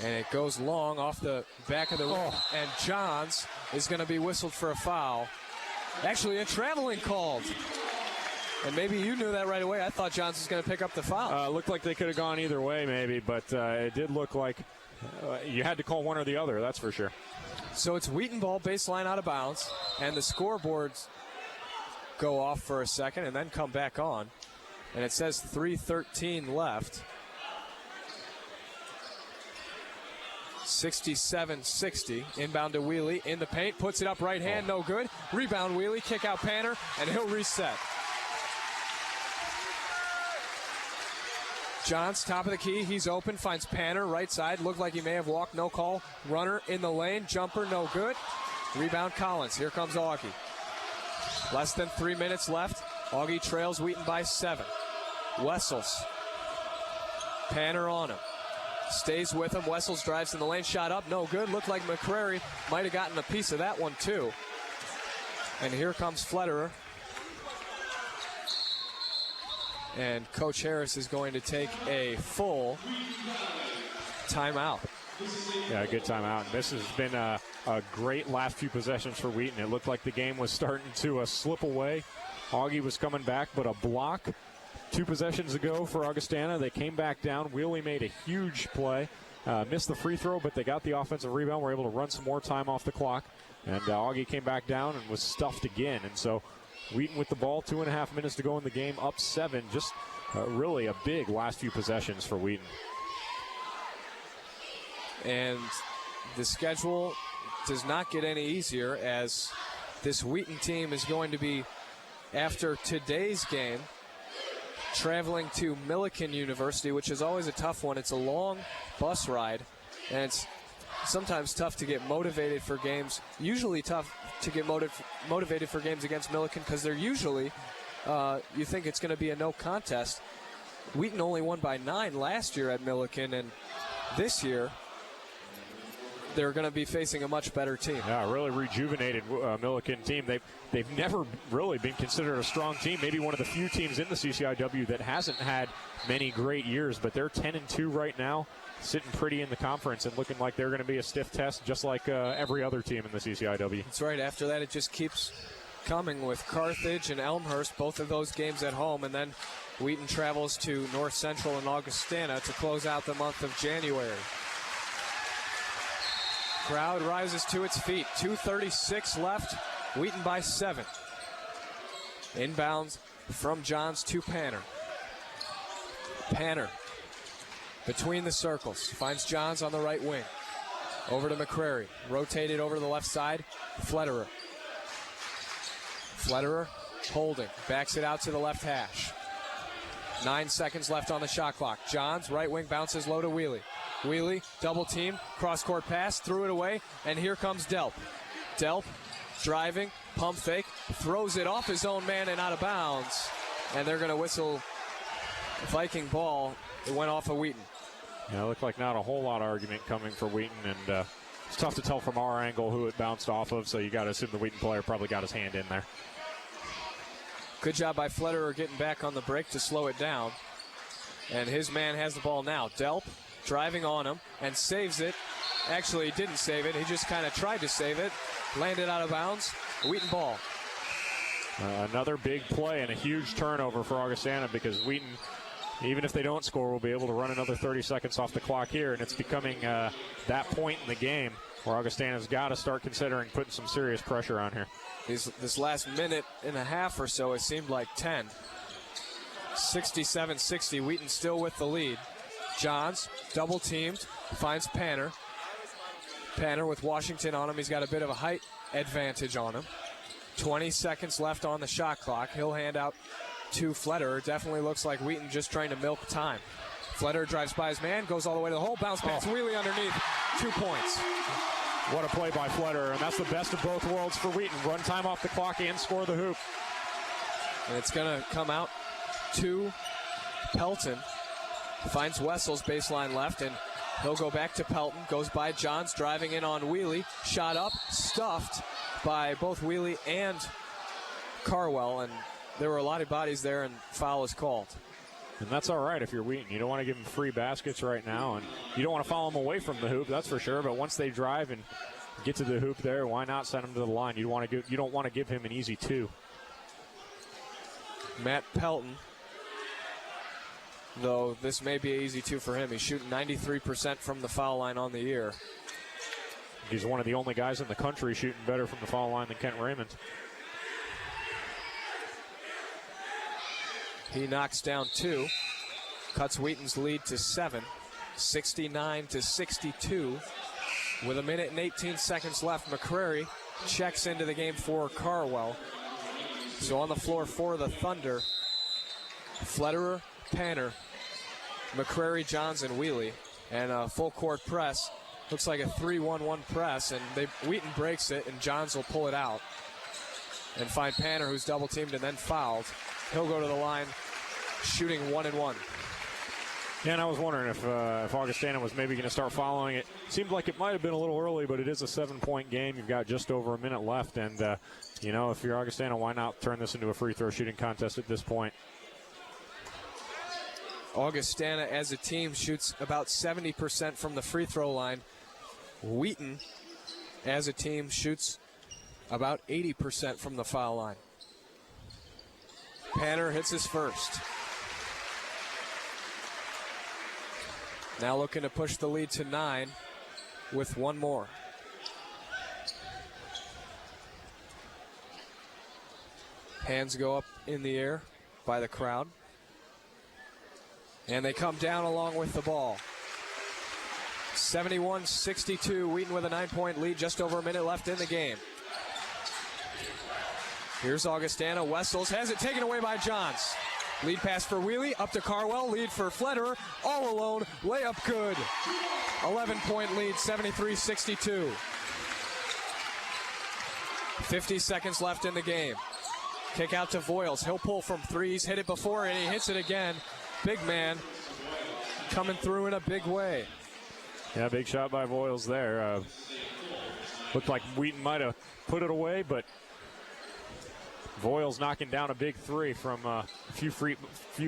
And it goes long off the back of the rim. And Johns is going to be whistled for a foul. Actually, a traveling called. And maybe you knew that right away. I thought Johns was going to pick up the foul. Looked like they could have gone either way maybe, but it did look like you had to call one or the other, that's for sure. So it's Wheaton ball, baseline out of bounds. And the scoreboards go off for a second and then come back on. And it says 3:13 left. 67-60. Inbound to Wheelie in the paint. Puts it up right hand, no good. Rebound Wheelie, kick out Panner, and he'll reset. Johns, top of the key. He's open, finds Panner, right side. Looked like he may have walked, no call. Runner in the lane, jumper, no good. Rebound Collins. Here comes Augie. Less than 3 minutes left. Augie trails Wheaton by 7. Wessels. Panner on him. stays with him. Wessels drives in the lane, shot up, no good. Looked like McCrary might have gotten a piece of that one too. And here comes Flederer. And Coach Harris is going to take a full timeout. Yeah, a good timeout. This has been a great last few possessions for Wheaton. It looked like the game was starting to slip away. Augie was coming back, but a block 2 possessions ago for Augustana. They came back down. Wheelie made a huge play. Missed the free throw, but they got the offensive rebound. Were able to run some more time off the clock. And Augie came back down and was stuffed again. And so Wheaton with the ball, 2.5 minutes to go in the game, up 7. Just really a big last few possessions for Wheaton. And the schedule does not get any easier, as this Wheaton team is going to be, after today's game, traveling to Millikan University, which is always a tough one. It's a long bus ride, and it's sometimes tough to get motivated for games. Usually tough to get motivated for games against Millikan, because they're usually, you think it's going to be a no contest. Wheaton only won by 9 last year at Millikan, and this year they're going to be facing a much better team. Yeah, really rejuvenated Millikan team. They've never really been considered a strong team. Maybe one of the few teams in the CCIW that hasn't had many great years, but they're 10-2 right now, sitting pretty in the conference and looking like they're going to be a stiff test, just like every other team in the CCIW. That's right. After that, it just keeps coming with Carthage and Elmhurst, both of those games at home, and then Wheaton travels to North Central and Augustana to close out the month of January. Crowd rises to its feet. 2:36 left. Wheaton by 7. Inbounds from Johns to Panner. Panner between the circles. Finds Johns on the right wing. Over to McCrary. Rotated over to the left side. Flederer. Flederer holding. Backs it out to the left hash. 9 seconds left on the shot clock. Johns, right wing, bounces low to Wheelie. Wheelie, double team, cross-court pass, threw it away, and here comes Delp. Delp, driving, pump fake, throws it off his own man and out of bounds. And they're going to whistle Viking ball. It went off of Wheaton. Yeah, it looked like not a whole lot of argument coming for Wheaton, and it's tough to tell from our angle who it bounced off of, so you got to assume the Wheaton player probably got his hand in there. Good job by Flederer getting back on the break to slow it down. And his man has the ball now. Delp driving on him and saves it. Actually, he didn't save it. He just kind of tried to save it. Landed out of bounds. Wheaton ball. Another big play and a huge turnover for Augustana, because Wheaton, even if they don't score, will be able to run another 30 seconds off the clock here. And it's becoming that point in the game where Augustana's got to start considering putting some serious pressure on here. This last minute and a half or so, it seemed like 10. 67-60, Wheaton still with the lead. Johns, double teamed, finds Panner. Panner with Washington on him. He's got a bit of a height advantage on him. 20 seconds left on the shot clock. He'll hand out to Flederer. Definitely looks like Wheaton just trying to milk time. Flederer drives by his man, goes all the way to the hole, bounce pass, Wheelie underneath, 2 points. What a play by Flederer, and that's the best of both worlds for Wheaton. Run time off the clock and score the hoop. And it's going to come out to Pelton. Finds Wessels baseline left, and he'll go back to Pelton. Goes by Johns, driving in on Wheelie. Shot up, stuffed by both Wheelie and Carwell, and there were a lot of bodies there, and foul is called. And that's all right if you're Wheaton. You don't want to give them free baskets right now, and you don't want to foul them away from the hoop, that's for sure. But once they drive and get to the hoop there, why not send them to the line? You don't want to give him an easy 2. Matt Pelton, though this may be an easy 2 for him. He's shooting 93% from the foul line on the year. He's one of the only guys in the country shooting better from the foul line than Kent Raymond. He knocks down 2, cuts Wheaton's lead to 7, 69-62. With a minute and 18 seconds left, McCrary checks into the game for Carwell. So on the floor for the Thunder, Flederer, Panner, McCrary, Johns, and Wheelie. And a full court press. Looks like a 3-1-1 press, and Wheaton breaks it, and Johns will pull it out. And find Panner, who's double teamed and then fouled. He'll go to the line shooting 1-1. Yeah, and I was wondering if Augustana was maybe going to start following it. Seemed like it might have been a little early, but it is a 7-point game. You've got just over a minute left, and, if you're Augustana, why not turn this into a free throw shooting contest at this point? Augustana as a team shoots about 70% from the free throw line. Wheaton as a team shoots about 80% from the foul line. Panner hits his first. Now looking to push the lead to 9 with one more. Hands go up in the air by the crowd. And they come down along with the ball. 71-62, Wheaton with a 9-point lead, just over a minute left in the game. Here's Augustana. Wessels has it taken away by Johns. Lead pass for Wheelie, up to Carwell, lead for Flederer, all alone, layup good. 11-point lead, 73-62. 50 seconds left in the game. Kick out to Voiles, he'll pull from threes, hit it before and he hits it again. Big man coming through in a big way. Yeah, big shot by Voiles there. Looked like Wheaton might have put it away, but Voiles knocking down a big three from a few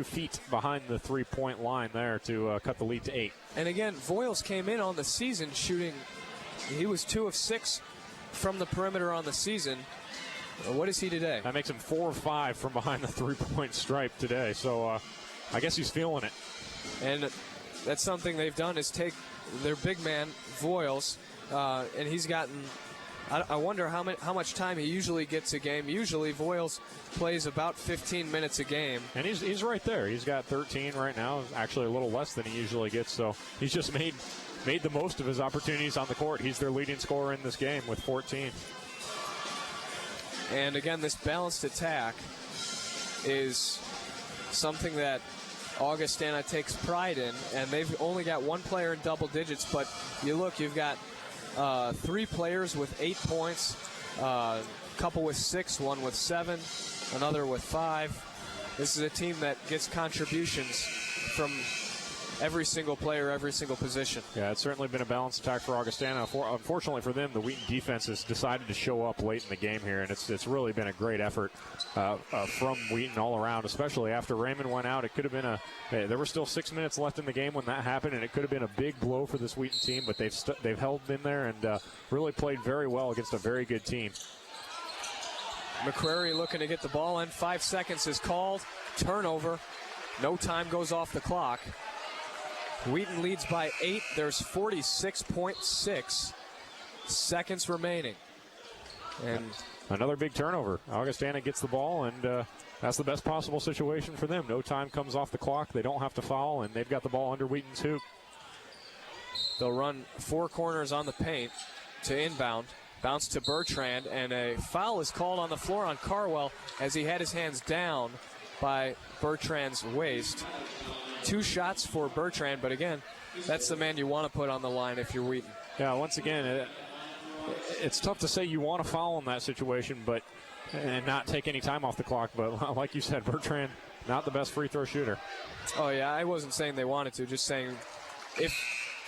feet behind the three-point line there to cut the lead to 8. And again, Voiles came in on the season shooting, he was 2 of 6 from the perimeter on the season. What is he today? That makes him 4 of 5 from behind the three-point stripe today, so I guess he's feeling it. And that's something they've done is take their big man, Voiles, and he's gotten, I wonder how much time he usually gets a game. Usually Voiles plays about 15 minutes a game. And he's right there. He's got 13 right now, actually a little less than he usually gets. So he's just made the most of his opportunities on the court. He's their leading scorer in this game with 14. And again, this balanced attack is something that Augustana takes pride in, and they've only got one player in double digits, but you've got 3 players with 8 points, a couple with 6, one with 7, another with 5. This is a team that gets contributions from every single player, every single position. Yeah, it's certainly been a balanced attack for Augustana. Unfortunately for them, the Wheaton defense has decided to show up late in the game here, and it's really been a great effort from Wheaton all around, especially after Raymond went out. It could have been there were still 6 minutes left in the game when that happened, and it could have been a big blow for this Wheaton team, but they've held in there and really played very well against a very good team. McCrary looking to get the ball in. 5 seconds is called. Turnover. No time goes off the clock. Wheaton leads by 8. There's 46.6 seconds remaining. And another big turnover. Augustana gets the ball, and that's the best possible situation for them. No time comes off the clock. They don't have to foul, and they've got the ball under Wheaton's hoop. They'll run 4 corners on the paint to inbound. Bounce to Bertrand, and a foul is called on the floor on Carwell as he had his hands down by Bertrand's waist. 2 shots for Bertrand, but again, that's the man you want to put on the line if you're Wheaton. Yeah, once again, it's tough to say you want to foul in that situation, and not take any time off the clock. But like you said, Bertrand, not the best free throw shooter. Oh, yeah, I wasn't saying they wanted to, just saying if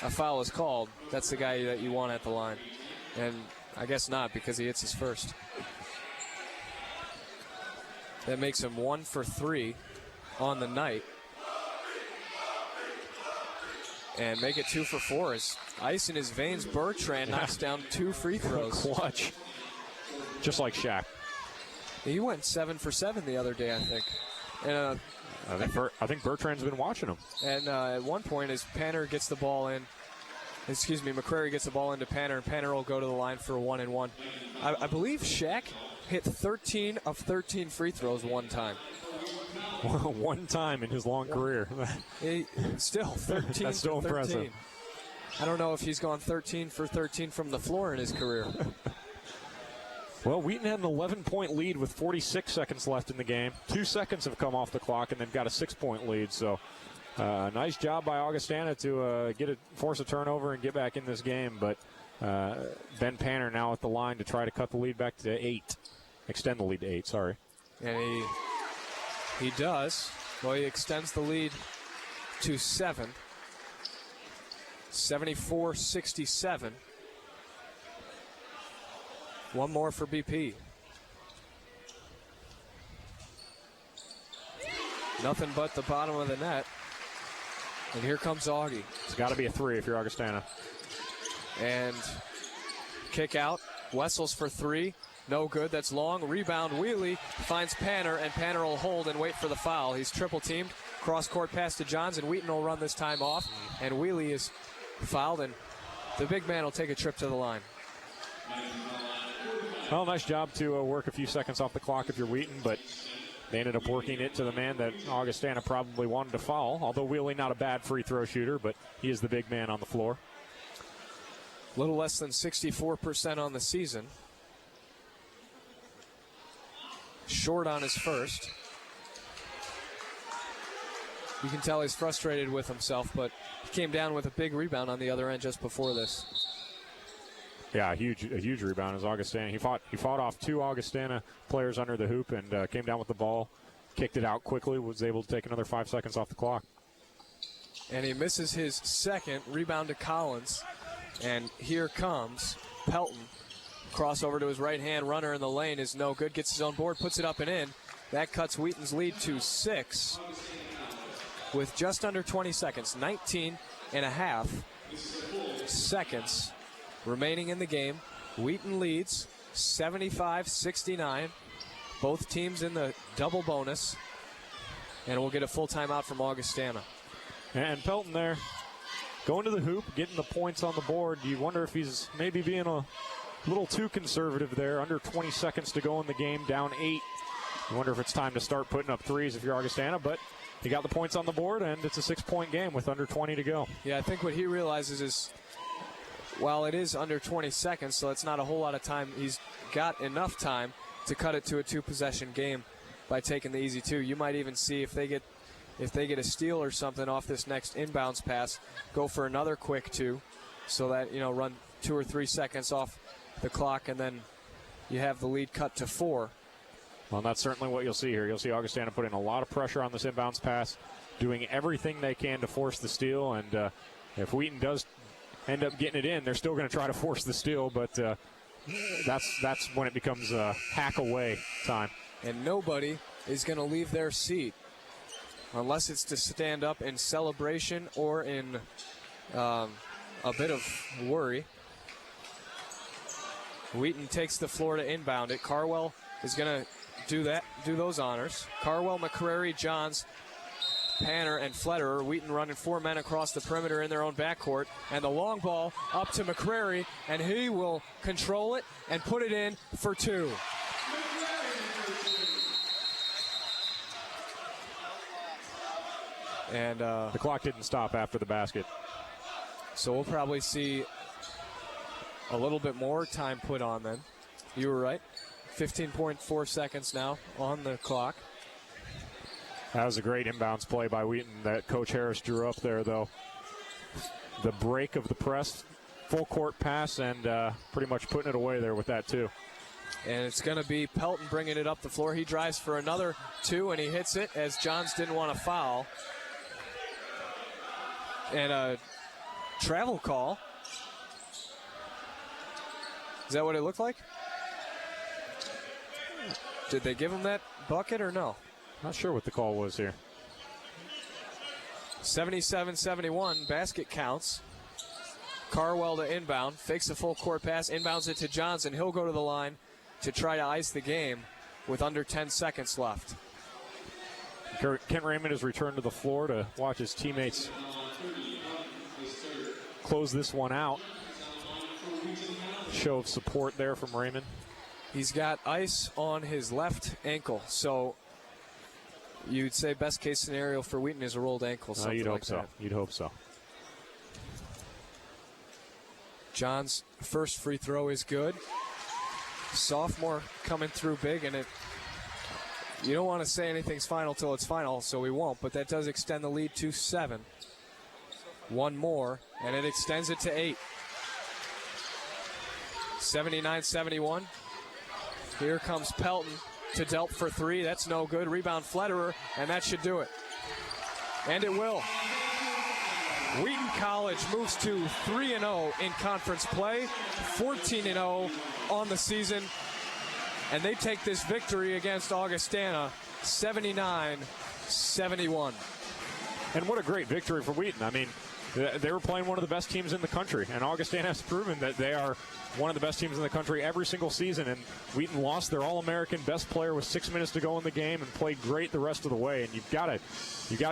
a foul is called, that's the guy that you want at the line. And I guess not, because he hits his first. That makes him 1 for 3 on the night. And make it 2 for 4 as ice in his veins. Bertrand knocks down 2 free throws. Clutch. Just like Shaq. He went 7 for 7 the other day, I think. And I think Bertrand's been watching him. And at one point, as McCrary gets the ball into Panner, and Panner will go to the line for a 1-and-1. I believe Shaq hit 13 of 13 free throws one time. One time in his long career. Still 13 That's still for 13. impressive. I don't know if he's gone 13 for 13 from the floor in his career. Well, Wheaton had an 11-point lead with 46 seconds left in the game. 2 seconds have come off the clock, and they've got a 6-point lead. So nice job by Augustana to force a turnover and get back in this game. But Ben Panner now at the line to try to cut the lead back to 8. Extend the lead to 8, sorry. And he does. Well, he extends the lead to 7. 74-67. One more for BP. Nothing but the bottom of the net. And here comes Augie. It's got to be a 3 if you're Augustana. And kick out. Wessels for 3. No good. That's long. Rebound. Wheatley finds Panner, and Panner will hold and wait for the foul. He's triple teamed. Cross-court pass to Johns, and Wheaton will run this time off. And Wheatley is fouled, and the big man will take a trip to the line. Well, nice job to work a few seconds off the clock if you're Wheaton, but they ended up working it to the man that Augustana probably wanted to foul, although Wheatley not a bad free throw shooter, but he is the big man on the floor. A little less than 64% on the season. Short on his first. You can tell he's frustrated with himself, but he came down with a big rebound on the other end just before this. Yeah, a huge rebound as Augustana. He fought off 2 Augustana players under the hoop and came down with the ball, kicked it out quickly, was able to take another 5 seconds off the clock. And he misses his second. Rebound to Collins. And here comes Pelton. Crossover to his right hand. Runner in the lane is no good. Gets his own board, puts it up and in. That cuts Wheaton's lead to 6 with just under 20 seconds. 19 and a half seconds remaining in the game. Wheaton leads 75-69. Both teams in the double bonus. And we'll get a full timeout from Augustana. And Pelton there going to the hoop, getting the points on the board. You wonder if he's maybe being a little too conservative there. Under 20 seconds to go in the game, down 8. You wonder if it's time to start putting up threes if you're Augustana, but he got the points on the board, and it's a 6-point game with under 20 to go. Yeah, I think what he realizes is, while it is under 20 seconds, so it's not a whole lot of time, he's got enough time to cut it to a 2-possession game by taking the easy 2. You might even see if they get a steal or something off this next inbounds pass, go for another quick 2, so that, run 2 or 3 seconds off the clock, and then you have the lead cut to 4. Well, that's certainly what you'll see here. You'll see Augustana putting a lot of pressure on this inbounds pass, doing everything they can to force the steal, and if Wheaton does end up getting it in, they're still going to try to force the steal, but that's when it becomes hack away time. And nobody is going to leave their seat unless it's to stand up in celebration or in a bit of worry. Wheaton takes the floor to inbound it. Carwell is going to do those honors. Carwell, McCrary, Johns, Panner, and Flederer. Wheaton running 4 men across the perimeter in their own backcourt. And the long ball up to McCrary, and he will control it and put it in for 2. And the clock didn't stop after the basket. So we'll probably see a little bit more time put on then. You were right. 15.4 seconds now on the clock. That was a great inbounds play by Wheaton that Coach Harris drew up there, though. The break of the press, full court pass, and pretty much putting it away there with that, too. And it's going to be Pelton bringing it up the floor. He drives for another 2, and he hits it as Johns didn't want to foul. And a travel call. Is that what it looked like? Did they give him that bucket or no? Not sure what the call was here. 77-71, basket counts. Carwell to inbound, fakes a full court pass, inbounds it to Johnson. He'll go to the line to try to ice the game with under 10 seconds left. Kent Raymond has returned to the floor to watch his teammates close this one out. Show of support there from Raymond. He's got ice on his left ankle, so you'd say best case scenario for Wheaton is a rolled ankle. You'd hope like so. That. You'd hope so. John's first free throw is good. Sophomore coming through big, and you don't want to say anything's final till it's final, so we won't, but that does extend the lead to 7. One more, and it extends it to 8. 79-71. Here comes Pelton to Delp for 3. That's no good. Rebound Flederer, and that should do it. And it will. Wheaton College moves to 3-0 in conference play, 14-0 on the season, and they take this victory against Augustana 79-71. And what a great victory for Wheaton. I mean, they were playing one of the best teams in the country, and Augustana has proven that they are one of the best teams in the country every single season. And Wheaton lost their All-American best player with 6 minutes to go in the game and played great the rest of the way. And you've got to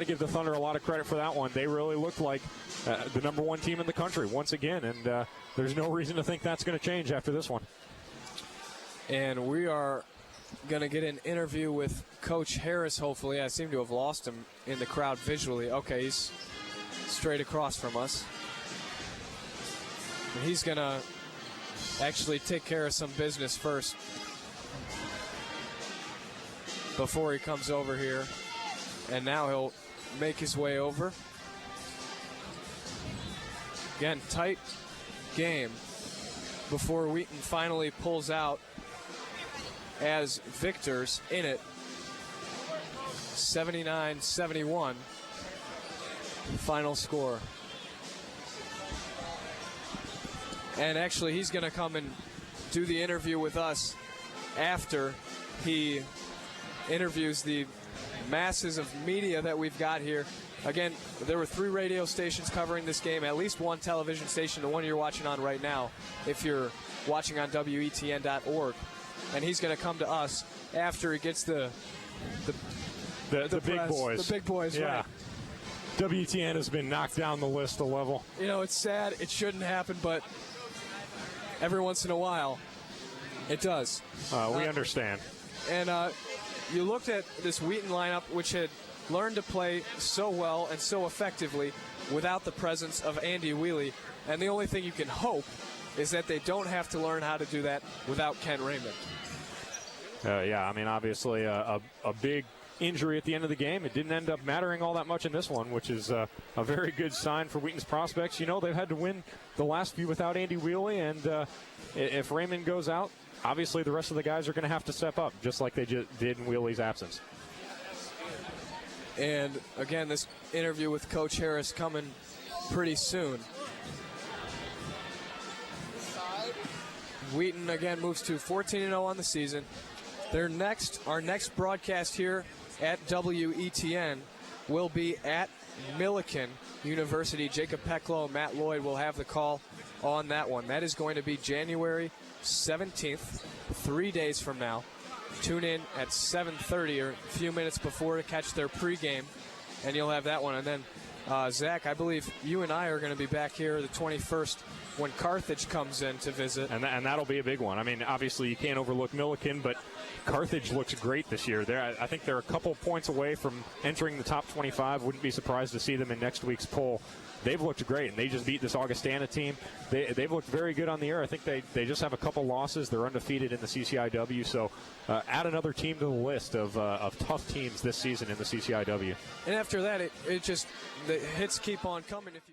give the Thunder a lot of credit for that one. They really looked like the number one team in the country once again, and there's no reason to think that's going to change after this one. And we are going to get an interview with Coach Harris, hopefully. I seem to have lost him in the crowd visually. Okay, he's straight across from us. And he's going to actually take care of some business first before he comes over here. And now he'll make his way over. Again, tight game before Wheaton finally pulls out as victors in it. 79-71 final score. And actually, he's going to come and do the interview with us after he interviews the masses of media that we've got here. Again, there were 3 radio stations covering this game, at least 1 television station, the one you're watching on right now, if you're watching on WETN.org. And he's going to come to us after he gets the big boys. The big boys, yeah. Right. WTN has been knocked down the list a level. You know, it's sad. It shouldn't happen, but every once in a while, it does. We understand. And you looked at this Wheaton lineup, which had learned to play so well and so effectively without the presence of Andy Wheely. And the only thing you can hope is that they don't have to learn how to do that without Ken Raymond. Yeah, I mean, obviously a big injury at the end of the game. It didn't end up mattering all that much in this one, which is a very good sign for Wheaton's prospects. You know, they've had to win the last few without Andy Wheely, and if Raymond goes out, obviously the rest of the guys are going to have to step up, just like they just did in Wheely's absence. And again, this interview with Coach Harris coming pretty soon. Wheaton again moves to 14-0 on the season. Our next broadcast here at WETN will be at Millikan University. Jacob Peklo and Matt Lloyd will have the call on that one. That is going to be January 17th, 3 days from now. Tune in at 7:30 or a few minutes before to catch their pregame, and you'll have that one. And then, Zach, I believe you and I are going to be back here the 21st when Carthage comes in to visit. And that'll be a big one. I mean, obviously you can't overlook Millikan, but Carthage looks great this year. I think they're a couple points away from entering the top 25. Wouldn't be surprised to see them in next week's poll. They've looked great, and they just beat this Augustana team. They've looked very good on the air. I think they just have a couple losses. They're undefeated in the CCIW, so add another team to the list of tough teams this season in the CCIW. And after that, the hits keep on coming. If you